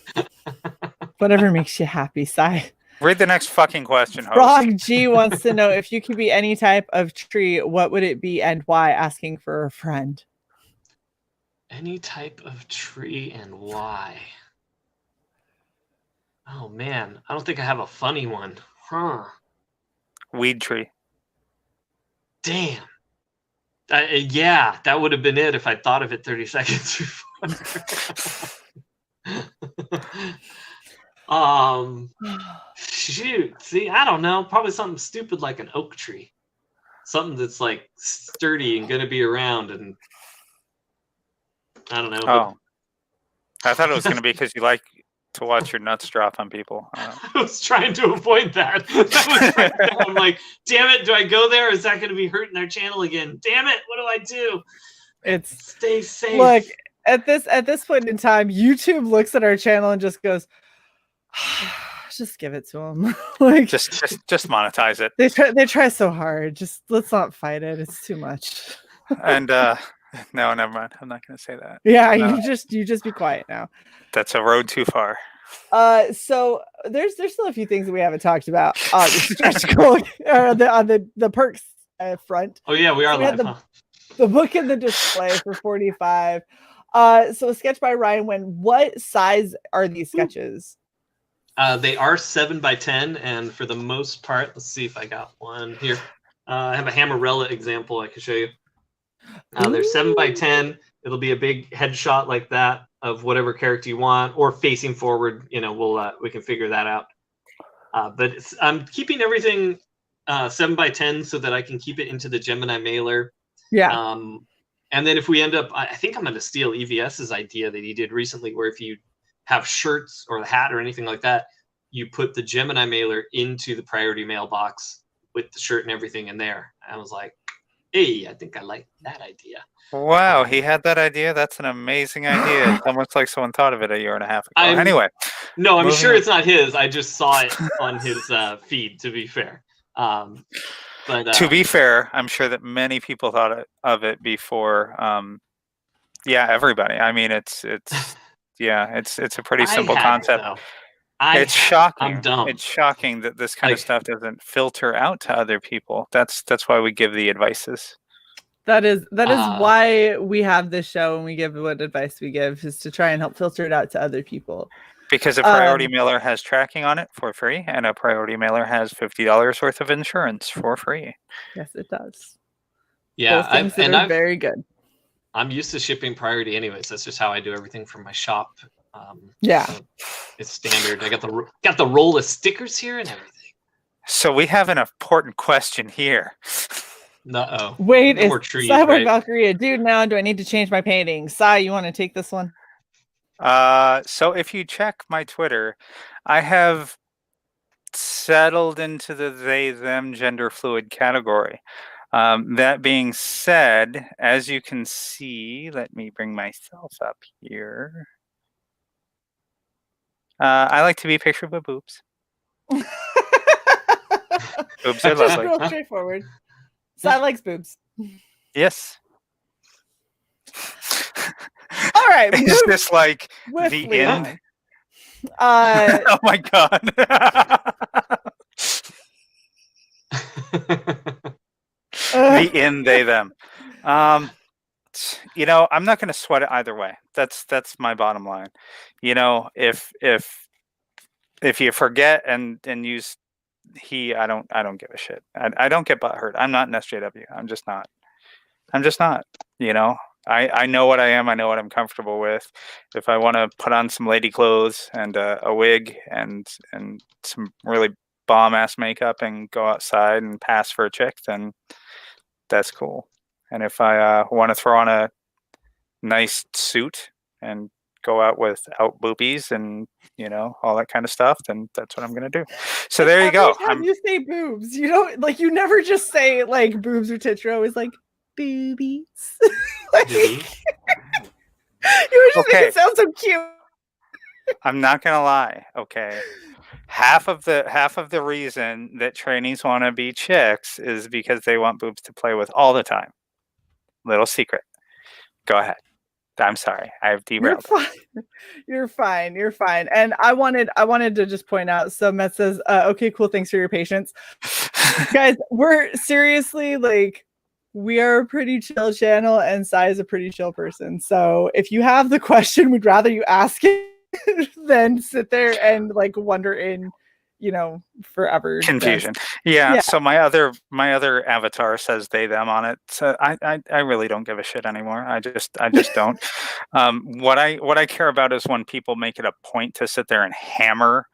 Whatever makes you happy, Sai. Read the next fucking question, host. Frog G wants to know, if you could be any type of tree, what would it be and why? Asking for a friend. Any type of tree and why? Oh, man. I don't think I have a funny one. Huh. Weed tree. Damn. Yeah, that would have been it if I thought of it 30 seconds before. Shoot. See, I don't know. Probably something stupid like an oak tree. Something that's like sturdy and going to be around. And I don't know. Oh. I thought it was going to be because you like to watch your nuts drop on people. I was trying to avoid that. I'm like, damn it, do I go there? Or is that going to be hurting their channel again? Damn it, what do I do? Stay safe. Look, at this point in time, YouTube looks at our channel and just goes, just give it to them. Like, just monetize it. They try so hard. Just let's not fight it. It's too much. And no, never mind. I'm not going to say that. Yeah, no. you just be quiet now. That's a road too far. So there's still a few things that we haven't talked about on the perks front. Oh yeah, we are live. The book in the display for 45. So a sketch by Ryan Winn. What size are these sketches? They are 7x10, and for the most part, let's see if I got one here. I have a Hammerella example I can show you. They're 7x10. It'll be a big headshot like that of whatever character you want, or facing forward. You know, we can figure that out. But I'm keeping everything 7x10 so that I can keep it into the Gemini mailer. Yeah. And then if we end up, I think I'm going to steal EVS's idea that he did recently, where if you have shirts or the hat or anything like that, you put the Gemini mailer into the priority mailbox with the shirt and everything in there. I was like, hey, I think I like that idea. Wow, he had that idea? That's an amazing idea. It's almost like someone thought of it a year and a half ago. Anyway. No, I'm sure it's not his. I just saw it on his feed, to be fair. But to be fair, I'm sure that many people thought of it before. Everybody. I mean, it's a pretty simple concept. It's shocking. I'm dumb. It's shocking that this kind of stuff doesn't filter out to other people. That's why we give the advices. That is why we have this show, and we give what advice we give is to try and help filter it out to other people. Because a priority mailer has tracking on it for free, and a priority mailer has $50 worth of insurance for free. Yes, it does. Yeah, those things are very good. I'm used to shipping priority anyways. That's just how I do everything from my shop. So it's standard. I got the roll of stickers here and everything. So we have an important question here. Uh-oh. Wait, no is more trees, CY.borg right? Valkyrie a dude now? Do I need to change my painting? Sai, you want to take this one? So if you check my Twitter, I have settled into the they/them gender fluid category. That being said, as you can see, let me bring myself up here. I like to be pictured with boobs. Boobs are Just lovely. real straightforward. Sai likes boobs. Yes. All right. Is this like the swiftly end? on. Oh my god. The in they them. You know, I'm not going to sweat it either way. That's my bottom line. You know, if you forget and use he, I don't give a shit. I don't get butthurt. I'm not an SJW. I'm just not. You know, I know what I am. I know what I'm comfortable with. If I want to put on some lady clothes and a wig and some really bomb ass makeup and go outside and pass for a chick, then that's cool. And if I want to throw on a nice suit and go out without boobies and, you know, all that kind of stuff, then that's what I'm going to do. So there you go. You say boobs. You don't like, you never just say like boobs or tits. You're always like boobies. Like, you just make it sound so cute. I'm not going to lie. Okay. Half of the reason that trainees want to be chicks is because they want boobs to play with all the time. Little secret. Go ahead. I'm sorry. I've derailed. You're fine. You're fine. And I wanted to just point out. So Matt says, "Okay, cool. Thanks for your patience, guys. We're seriously like, we are a pretty chill channel, and Sai is a pretty chill person. So if you have the question, we'd rather you ask it than sit there and like wonder in, you know, forever confusion. Yeah. So my other avatar says they them on it. So I really don't give a shit anymore. I just don't. What I care about is when people make it a point to sit there and hammer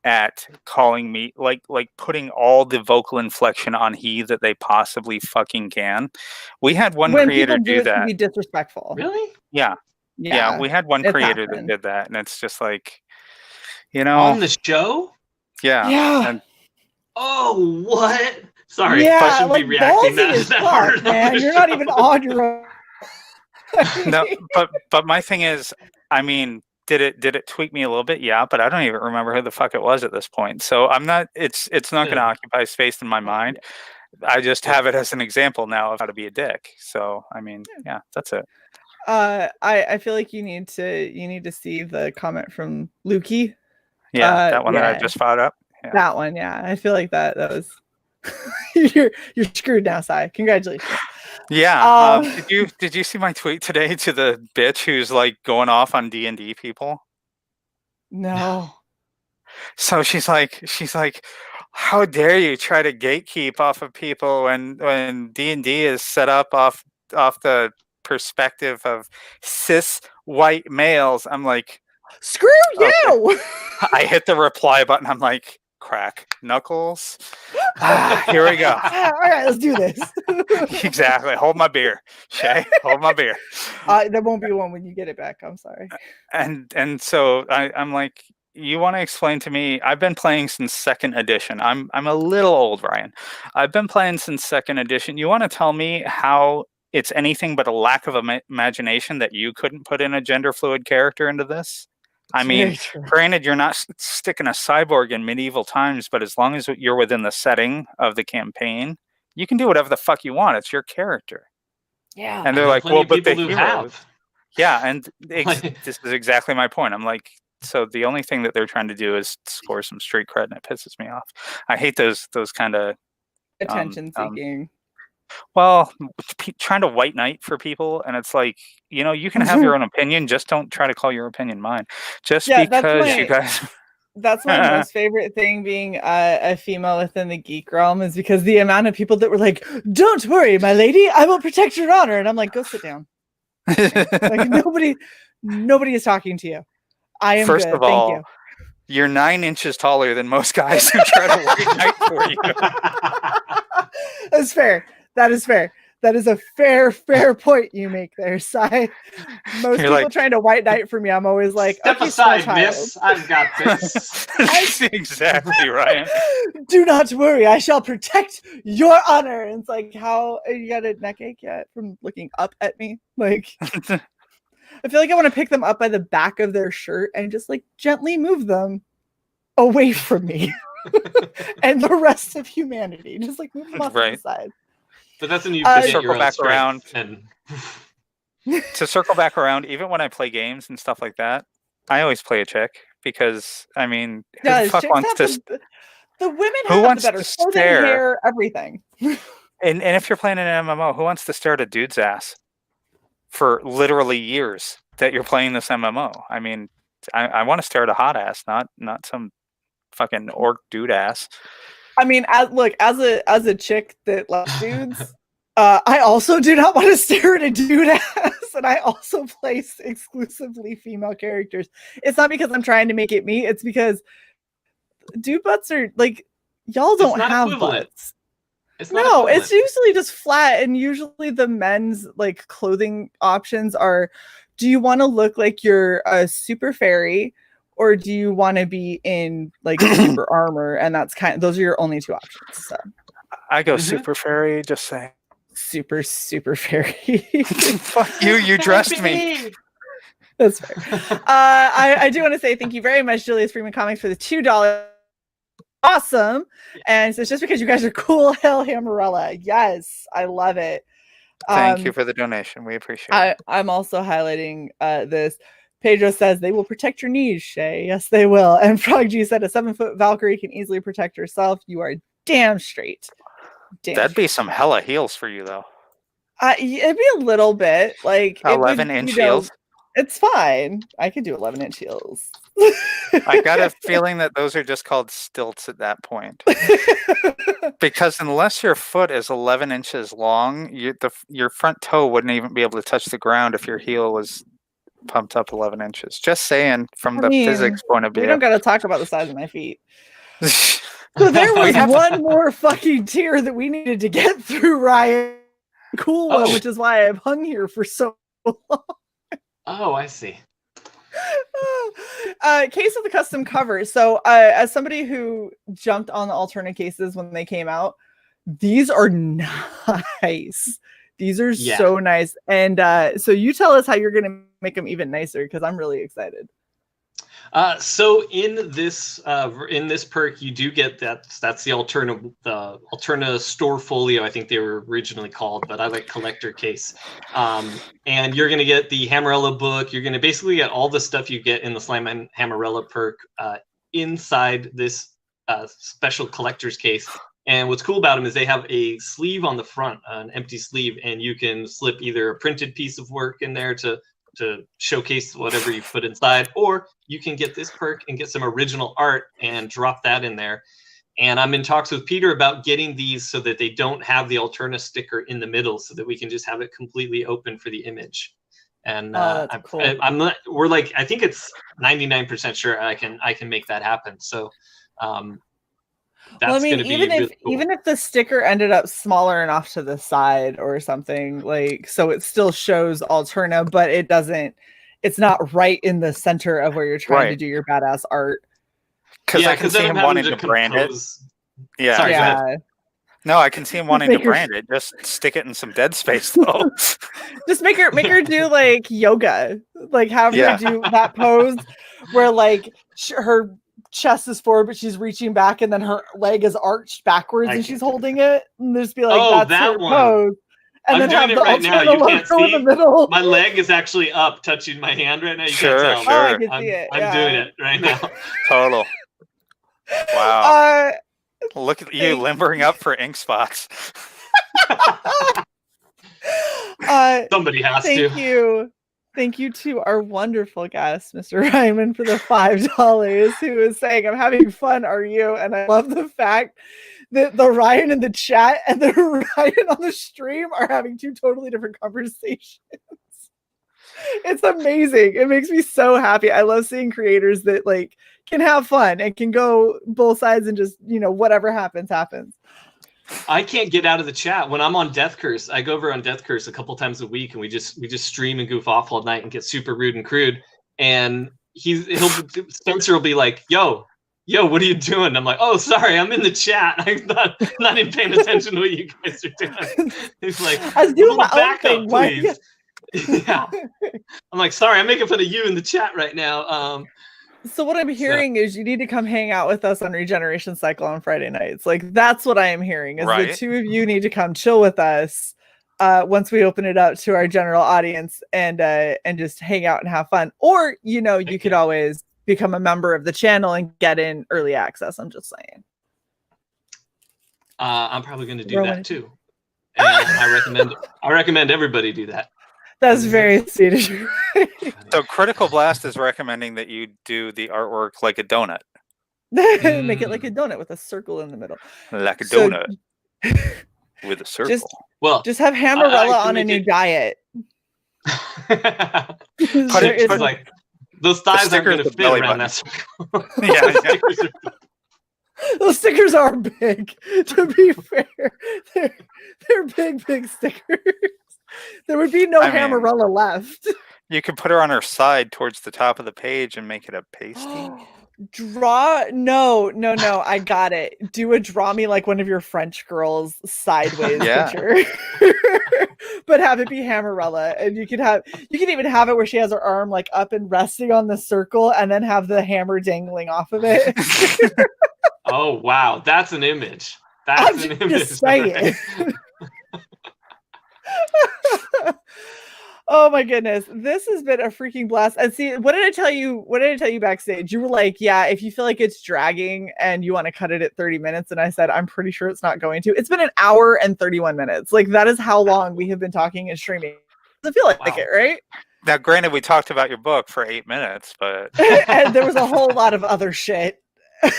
at calling me like putting all the vocal inflection on he that they possibly fucking can. We had one creator do that. To be disrespectful. Really? Yeah. We had one creator that did that, and it's just like, you know, on the show. Yeah. And, oh, what? Sorry, yeah, I shouldn't like, be reacting that hard. Man, you're not even on your own. No, but my thing is, I mean, did it tweak me a little bit? Yeah, but I don't even remember who the fuck it was at this point. So I'm not. It's not going to occupy space in my mind. I just have it as an example now of how to be a dick. So I mean, yeah, that's it. I feel like you need to see the comment from Lukey. Yeah, that one that I just fired up. Yeah. That one, yeah. I feel like that was you're screwed now, Sai. Congratulations. Yeah. Did you see my tweet today to the bitch who's like going off on D&D people? No. So she's like, how dare you try to gatekeep off of people when D&D is set up off the perspective of cis white males. I'm like, screw you. Okay. I hit the reply button. I'm like, crack knuckles. Here we go. All right, let's do this. Exactly. Hold my beer, Shae. Hold my beer. There won't be one when you get it back. I'm sorry. And so I'm like, you want to explain to me? I've been playing since 2nd edition. I'm a little old, Ryan. I've been playing since 2nd edition. You want to tell me how it's anything but a lack of imagination that you couldn't put in a gender fluid character into this? I mean, granted, you're not sticking a cyborg in medieval times, but as long as you're within the setting of the campaign, you can do whatever the fuck you want. It's your character. Yeah. And they're like, well, but the hero. Have. Yeah, and this is exactly my point. I'm like, so the only thing that they're trying to do is score some street cred, and it pisses me off. I hate those kind of attention seeking. Well, trying to white knight for people, and it's like, you know, you can have your own opinion, just don't try to call your opinion mine. Just because you guys. That's my most favorite thing being a female within the geek realm is because the amount of people that were like, "Don't worry, my lady, I will protect your honor," and I'm like, "Go sit down." Like nobody is talking to you. I am First good. of all, thank you. You're 9 inches taller than most guys who try to white knight for you. That's fair. That is fair. That is a fair point you make there, Sai. Most You're people like- trying to white knight for me, I'm always like, Step okay, small aside, child. miss. I've got this. Exactly, Ryan. Do not worry, I shall protect your honor. And it's like, how you got a neck ache yet from looking up at me? Like, I feel like I want to pick them up by the back of their shirt and just like gently move them away from me and the rest of humanity. Just like move them off to the side. But that's when you circle back around. And To circle back around, even when I play games and stuff like that, I always play a chick because I mean, who the fuck wants to? The women Who have wants the better to clothing, stare? hair, everything. And if you're playing an MMO, who wants to stare at a dude's ass for literally years that you're playing this MMO? I mean, I want to stare at a hot ass, not some fucking orc dude ass. I mean, as a chick that likes dudes, I also do not want to stare at a dude ass, and I also play exclusively female characters. It's not because I'm trying to make it me; it's because dude butts are like y'all don't have butts. It's usually just flat, and usually the men's like clothing options are: do you want to look like you're a super fairy, or do you want to be in like super armor? And that's those are your only two options. So I go super fairy. Just saying. Super fairy. Fuck you! You dressed me. That's fair. I do want to say thank you very much, Julius Freeman Comics, for the $2. Awesome. And so it's just because you guys are cool. Hell, Hammerella. Yes, I love it. Thank you for the donation. We appreciate it. I'm also highlighting this. Pedro says they will protect your knees, Shae. Yes, they will. And Frog G said a 7-foot Valkyrie can easily protect herself. You are damn straight. That'd be some hella heels for you, though. It'd be a little bit like 11-inch heels. It's fine. I could do 11-inch heels. I got a feeling that those are just called stilts at that point. Because unless your foot is 11 inches long, your front toe wouldn't even be able to touch the ground if your heel was pumped up 11 inches. Just saying, from the physics point of view. We don't got to talk about the size of my feet. So there was one more fucking tier that we needed to get through, Ryan. Cool one, which is why I've hung here for so long. Oh, I see. Case of the custom cover. So as somebody who jumped on the alternate cases when they came out, these are nice. These are so nice. And so you tell us how you're going to make them even nicer, because I'm really excited. So in this perk, you do get that's the Alterna store folio, I think they were originally called, but I like collector case. And you're gonna get the Hammerella book. You're gonna basically get all the stuff you get in the Slime and Hammerella perk inside this special collector's case. And what's cool about them is they have a sleeve on the front, an empty sleeve, and you can slip either a printed piece of work in there to showcase whatever you put inside, or you can get this perk and get some original art and drop that in there. And I'm in talks with Peter about getting these so that they don't have the Alterna sticker in the middle, so that we can just have it completely open for the image. And cool. We're like, I think it's 99% sure I can make that happen. So that's going to be really cool. Even if the sticker ended up smaller and off to the side or something, like, so it still shows Alterna, but it's not right in the center of where you're trying to do your badass art. Because I can see him wanting to brand it. Yeah. Sorry, go ahead. No, I can see him wanting to brand it. Just stick it in some dead space, though. Just make her do like yoga, like have her do that pose where like her chest is forward, but she's reaching back, and then her leg is arched backwards, and she's holding it. And just be like, "That's her pose." And I'm then doing it right now. You can't see. In the middle. My leg is actually up, touching my hand right now. You can't tell. Oh, I can see it. I'm doing it right now. Total. Wow. Look at you limbering up for ink spots. Somebody has to. Thank you to our wonderful guest, Mr. Ryman, for the $5, who is saying, "I'm having fun, are you?" And I love the fact that the Ryan in the chat and the Ryan on the stream are having two totally different conversations. It's amazing. It makes me so happy. I love seeing creators that like can have fun and can go both sides and just, whatever happens. I can't get out of the chat when I'm on Death Curse. I go over on Death Curse a couple times a week, and we just stream and goof off all night and get super rude and crude. And Spencer will be like, "Yo, what are you doing?" I'm like, "Oh, sorry, I'm in the chat. I'm not even paying attention to what you guys are doing." He's like, I was doing my own backup, thing. please. Yeah. I'm like, "Sorry, I'm making fun of you in the chat right now." So what I'm hearing is you need to come hang out with us on Regeneration Cycle on Friday nights. Like that's what I am hearing is the two of you need to come chill with us once we open it up to our general audience and just hang out and have fun. Or, you could always become a member of the channel and get in early access. I'm just saying. I'm probably going to do that too. And I recommend everybody do that. That's very sweet of you. So Critical Blast is recommending that you do the artwork like a donut. Make it like a donut with a circle in the middle. Like a donut with a circle. Just have Hammerella on a new diet. It's like those thighs aren't going to fit around that circle. Yeah. Those stickers are big. To be fair, they're big stickers. There would be no Hammerella left. You could put her on her side towards the top of the page and make it a pasty. No, I got it. Do a draw me like one of your French girls sideways picture. But have it be Hammerella. And you can even have it where she has her arm like up and resting on the circle and then have the hammer dangling off of it. Oh wow, that's an image. That's an image. Just saying. Oh my goodness, this has been a freaking blast. And see, what did I tell you backstage? You were like, yeah, if you feel like it's dragging and you want to cut it at 30 minutes. And I said, I'm pretty sure it's not going to. It's been an hour and 31 minutes. Like that is how long we have been talking and streaming. Doesn't feel like it, right? Now, granted, we talked about your book for 8 minutes, but and there was a whole lot of other shit.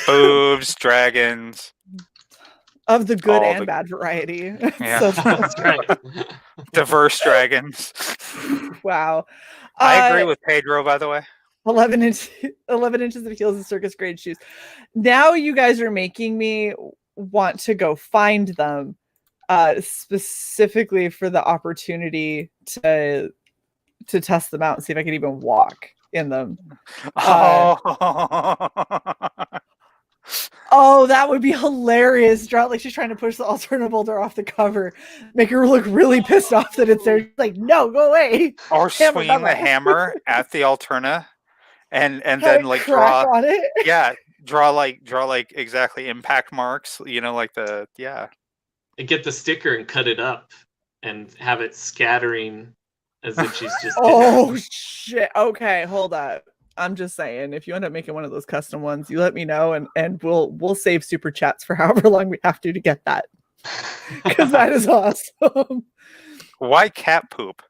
Boobs, dragons. Of the good and bad variety. Yeah. So that's right. Diverse dragons. Wow. I agree with Pedro, by the way. 11 inches of heels and circus grade shoes. Now you guys are making me want to go find them specifically for the opportunity to test them out and see if I can even walk in them. Oh, that would be hilarious. Draw like she's trying to push the alternate boulder off the cover, make her look really pissed off that it's there. Like, no, go away. Or swing the hammer at the alterna, and then like draw on it. Yeah, draw like exactly impact marks. Like the And get the sticker and cut it up, and have it scattering as if she's just. Oh shit! Okay, hold up. I'm just saying, if you end up making one of those custom ones, you let me know, and we'll save super chats for however long we have to get that, because that is awesome. Why cat poop?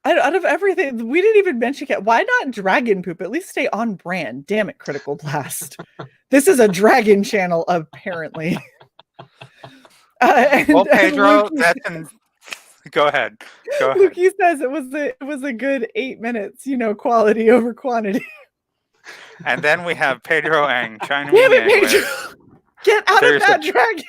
Out of everything, we didn't even mention cat. Why not dragon poop? At least stay on brand. Damn it, Critical Blast. This is a dragon channel, apparently. Well, Pedro, Go ahead. Luki says it was a good 8 minutes, quality over quantity. And then we have Pedro Ang chiming in. Pedro! Get out of that dragon!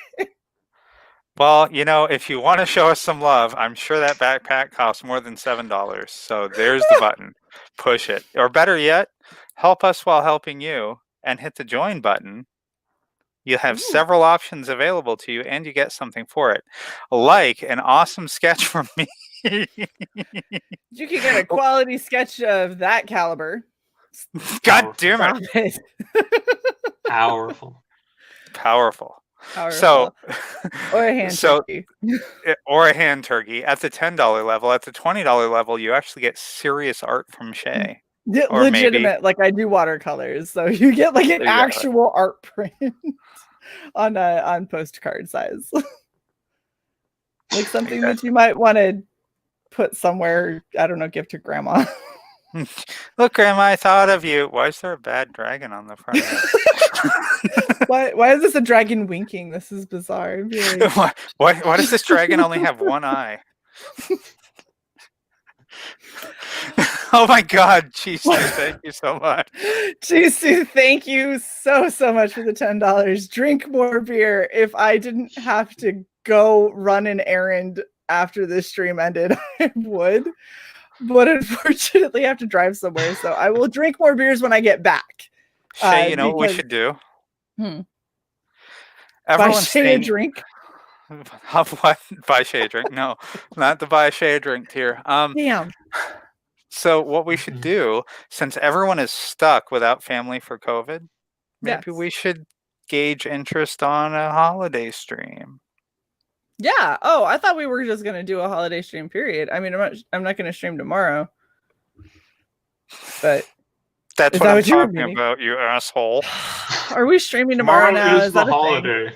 Well, if you want to show us some love, I'm sure that backpack costs more than $7. So there's the button. Push it. Or better yet, help us while helping you and hit the join button. You have several options available to you, and you get something for it, like an awesome sketch from me. You can get a quality sketch of that caliber. God damn it! Powerful. So, or a hand turkey. Or a hand turkey at the $10 level. At the $20 level, you actually get serious art from Shae. Legitimate, like I do watercolors, so you get like an actual art print on postcard size. Like something that you might want to put somewhere, I don't know, give to grandma. Look, Grandma, I thought of you. Why is there a bad dragon on the front of it? Why is this a dragon winking? This is bizarre. Like... why does this dragon only have one eye? Oh my God, Chisu, thank you so much. Chisu, thank you so much for the $10. Drink more beer. If I didn't have to go run an errand after this stream ended, I would. But unfortunately, I have to drive somewhere, so I will drink more beers when I get back. Shae, you know what we should do? Buy Everyone's Shae a staying. drink. What? Buy Shae a drink? No, not the buy Shae a drink tier. Damn. So what we should do, since everyone is stuck without family for COVID, maybe Yes. we should gauge interest on a holiday stream. Yeah. Oh, I thought we were just gonna do a holiday stream. Period. I mean, I'm not gonna stream tomorrow. But that's is what that I'm what you were talking meaning? about, you asshole. Are we streaming tomorrow now? Is the holiday.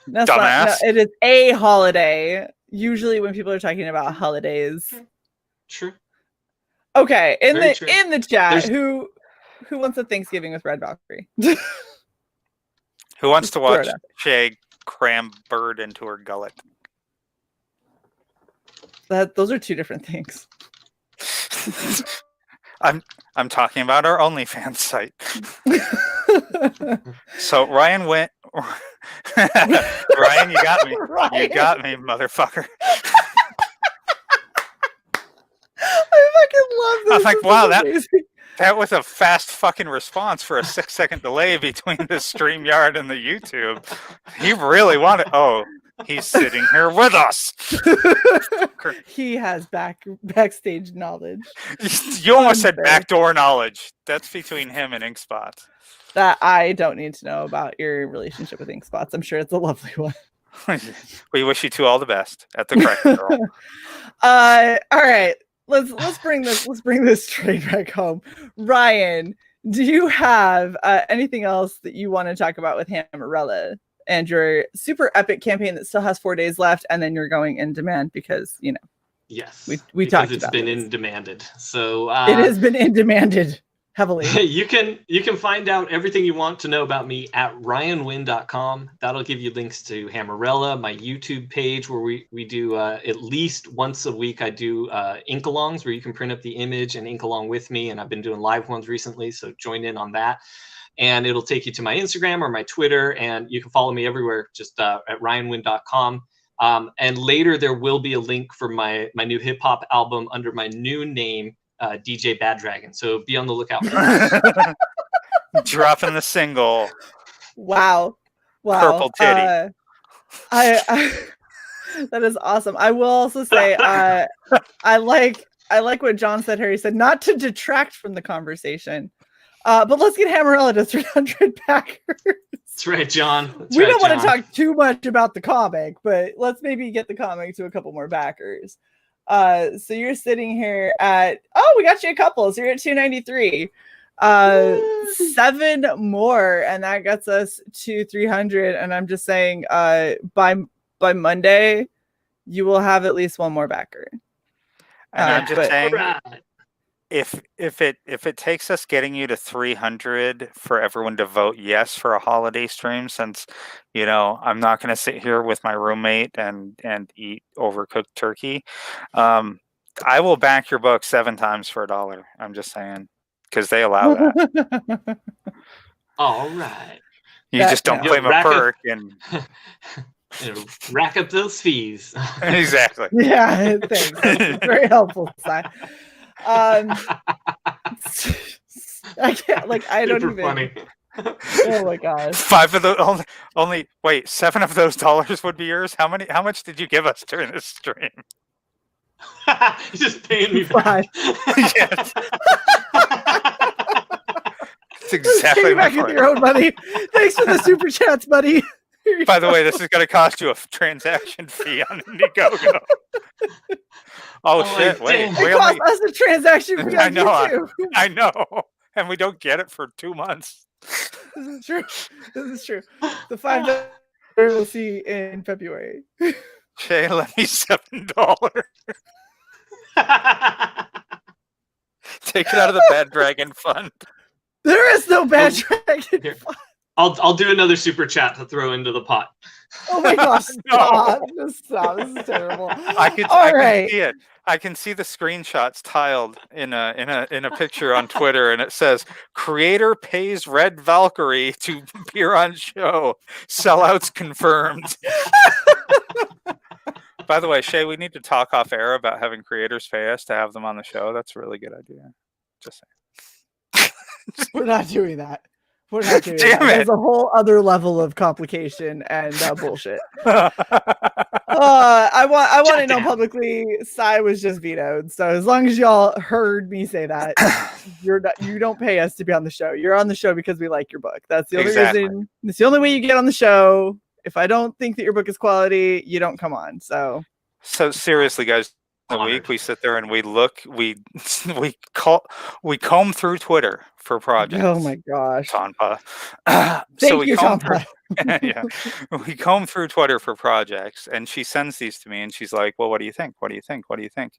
That's Dumbass. not, no, it is a holiday. Usually, when people are talking about holidays. True. Okay, in Very the true. in the chat, There's- who wants a Thanksgiving with Red Valkyrie? Who wants to watch Florida. Shae cram bird into her gullet? Those are two different things. I'm talking about our OnlyFans site. So Ryan went. Ryan, you got me. Ryan. You got me, motherfucker. I fucking love this. I was like, This wow, is amazing. that was a fast fucking response for a 6-second delay between the StreamYard and the YouTube. He really wanted. Oh, he's sitting here with us. He has backstage knowledge. You almost said Unfair. backdoor knowledge. That's between him and Inkspot. That I don't need to know about your relationship with Inkspots. I'm sure it's a lovely one. We wish you two all the best at the Cracker Girl. All right. Let's bring this train back home. Ryan, do you have anything else that you want to talk about with Hammerella and your super epic campaign that still has 4 days left, and then you're going in demand because Yes. we talked it's about been this. in demanded. So It has been in demanded heavily. you can find out everything you want to know about me at ryanwinn.com. That'll give you links to Hammerella, my YouTube page where we do at least once a week. I do ink-alongs where you can print up the image and ink along with me, and I've been doing live ones recently, so join in on that. And it'll take you to my Instagram or my Twitter, and you can follow me everywhere just at ryanwinn.com. And later there will be a link for my new hip hop album under my new name, DJ Bad Dragon. So be on the lookout for that. Dropping the single. Wow. Purple titty. I that is awesome. I will also say I like what John said here. He said not to detract from the conversation. But let's get Hammerella to 300 backers. That's right, John. We don't want to talk too much about the comic, but let's maybe get the comic to a couple more backers. So you're sitting here at we got you a couple. So you're at 293. 7 more, and that gets us to 300. And I'm just saying, by Monday, you will have at least one more backer. And I'm just saying, Right. if it takes us getting you to 300 for everyone to vote yes for a holiday stream, since I'm not going to sit here with my roommate and eat overcooked turkey, I will back your book 7 times for $1. I'm just saying, because they allow that. All right. You just don't claim a perk and rack up those fees. exactly. Yeah, thanks. It's very helpful, Si. I can't. I don't Super even. funny. Oh my gosh. 5 of those only. Wait, 7 of those dollars would be yours. How much did you give us during this stream? You're just paying me back. Yes. That's exactly Pay you my back with point. your own money. Thanks for the super chats, buddy. By the way, this is going to cost you a transaction fee on Indiegogo. Oh shit! Wait, damn. we It cost only. us a transaction fee I on know, YouTube. I know, and we don't get it for 2 months. This is true. This is true. The $5 we'll see in February. Shae, let me $7. Take it out of the Bad Dragon Fund. There is no bad dragon. Here. I'll do another super chat to throw into the pot. Oh my gosh! No. Stop! Just stop. This is terrible. I can see it. I can see the screenshots tiled in a picture on Twitter, and it says creator pays Red Valkyrie to appear on show. Sellouts confirmed. By the way, Shae, we need to talk off air about having creators pay us to have them on the show. That's a really good idea. Just saying. We're not doing that. We're not doing Damn that. it. There's a whole other level of complication and bullshit. I want to know publicly. CY was just vetoed. So as long as y'all heard me say that, you don't pay us to be on the show. You're on the show because we like your book. That's the only reason. It's the only way you get on the show. If I don't think that your book is quality, you don't come on. So seriously, guys. The week we sit there and we comb through Twitter for projects. Oh my gosh, Tanpa. Thank you, Tanpa. Yeah, we comb through Twitter for projects, and she sends these to me, and she's like, "Well, what do you think? What do you think? What do you think?"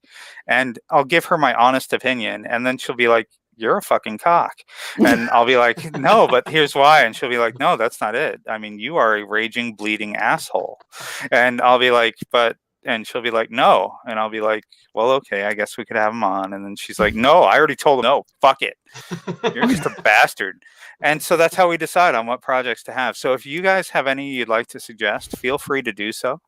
And I'll give her my honest opinion, and then she'll be like, "You're a fucking cock," and I'll be like, "No, but here's why," and she'll be like, "No, that's not it. I mean, you are a raging, bleeding asshole," and I'll be like, "But." And she'll be like, "No," and I'll be like, "Well, okay, I guess we could have him on." And then she's like, "No, I already told him no. Fuck it. You're just a bastard." And so that's how we decide on what projects to have. So if you guys have any you'd like to suggest, feel free to do so.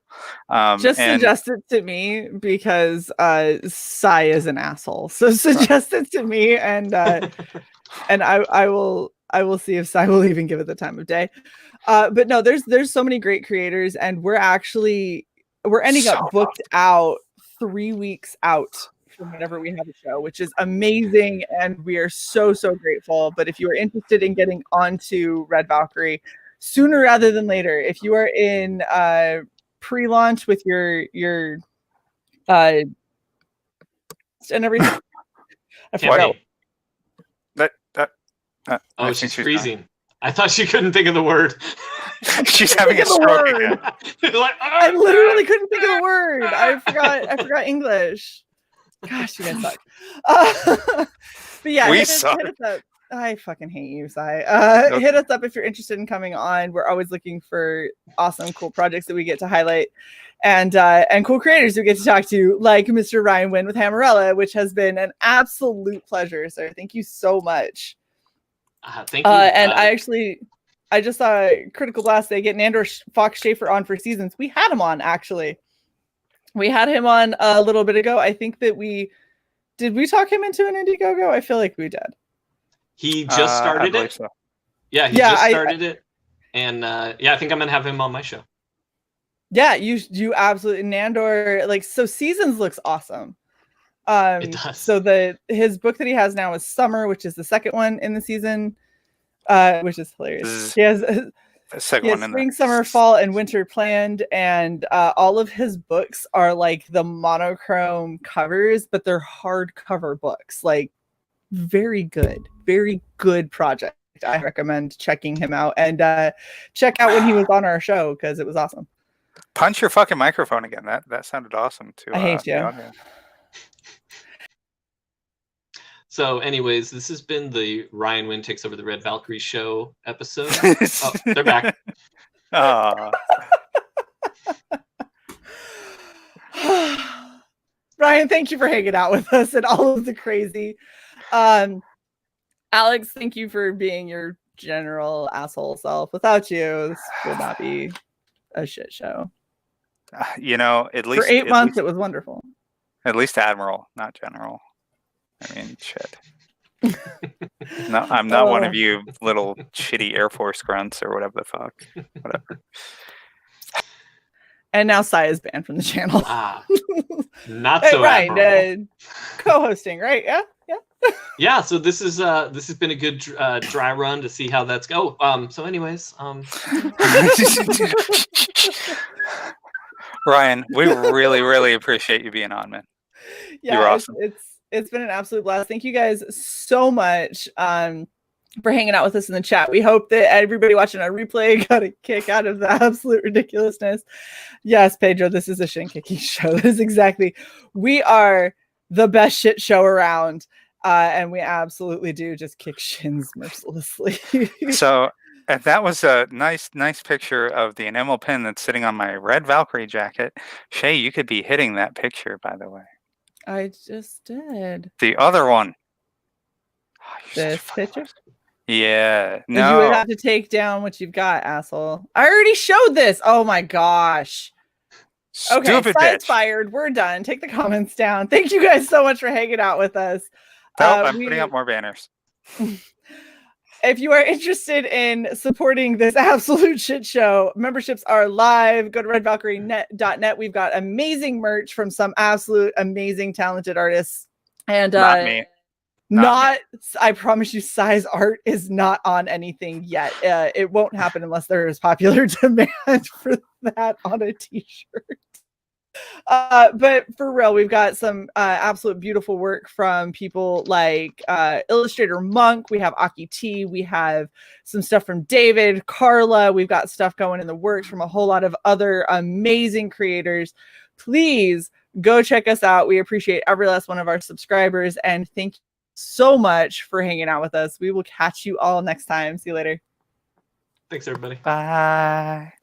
Suggest it to me because CY is an asshole. So suggest it to me, and I will see if CY will even give it the time of day. But no, there's so many great creators, and we're ending up booked out 3 weeks out from whenever we have a show, which is amazing, and we are so grateful. But if you are interested in getting onto Red Valkyrie sooner rather than later, if you are in pre-launch with your and everything, I forgot. Oh, she's freezing. I thought she couldn't think of the word. She's having a stroke again. I literally couldn't think of the word. I forgot English. Gosh, you guys suck. But yeah, hit us up. I fucking hate you, CY. Hit us up if you're interested in coming on. We're always looking for awesome, cool projects that we get to highlight, and cool creators we get to talk to, like Mr. Ryan Winn with Hammerella, which has been an absolute pleasure, sir. Thank you so much. Thank you. And I just saw Critical Blast. They get Nandor Fox Schaefer on for seasons. We had him on, actually. We had him on a little bit ago. I think that did we talk him into an Indiegogo? I feel like we did. He just started it. So. Yeah, he just started it. And I think I'm going to have him on my show. Yeah, you absolutely. Nandor, so Seasons looks awesome. It does. So his book that he has now is Summer, which is the second one in the season, which is hilarious. He has spring, summer, fall, and winter planned, and all of his books are like the monochrome covers, but they're hardcover books. Like very good project. I recommend checking him out, and check out when he was on our show because it was awesome. Punch your fucking microphone again. That sounded awesome too. I hate you. So anyways, this has been the Ryan Winn Takes Over the Red Valkyrie show episode. Oh, they're back. Ryan, thank you for hanging out with us and all of the crazy. Alex, thank you for being your general asshole self. Without you, this would not be a shit show. At least for 8 months, it was wonderful. At least Admiral, not General. I mean, shit. No, I'm not one of you little shitty Air Force grunts or whatever the fuck. Whatever. And now CY is banned from the channel. Not so Ryan, co-hosting, right? Yeah. Yeah, so this has been a good dry run to see how that's go. So anyways, Ryan, we really appreciate you being on, man. Yeah, you're awesome. It's been an absolute blast. Thank you guys so much for hanging out with us in the chat. We hope that everybody watching our replay got a kick out of the absolute ridiculousness. Yes, Pedro, this is a shin kicking show. This is exactly. We are the best shit show around. And we absolutely do just kick shins mercilessly. So, and that was a nice picture of the enamel pin that's sitting on my Red Valkyrie jacket. Shae, you could be hitting that picture, by the way. I just did. The other one. Oh, this picture? Yeah. No. You would have to take down what you've got, asshole. I already showed this. Oh my gosh. Okay, Stupid sides bitch. fired. We're done. Take the comments down. Thank you guys so much for hanging out with us. Nope, I'm putting up more banners. If you are interested in supporting this absolute shit show, memberships are live. Go to redvalkyrie.net. We've got amazing merch from some absolute amazing, talented artists. And Not me. I promise you, size art is not on anything yet. It won't happen unless there is popular demand for that on a t-shirt. But for real, we've got some absolute beautiful work from people like Illustrator Monk. We have Aki T. We have some stuff from David, Carla. We've got stuff going in the works from a whole lot of other amazing creators. Please go check us out. We appreciate every last one of our subscribers. And thank you so much for hanging out with us. We will catch you all next time. See you later. Thanks, everybody. Bye.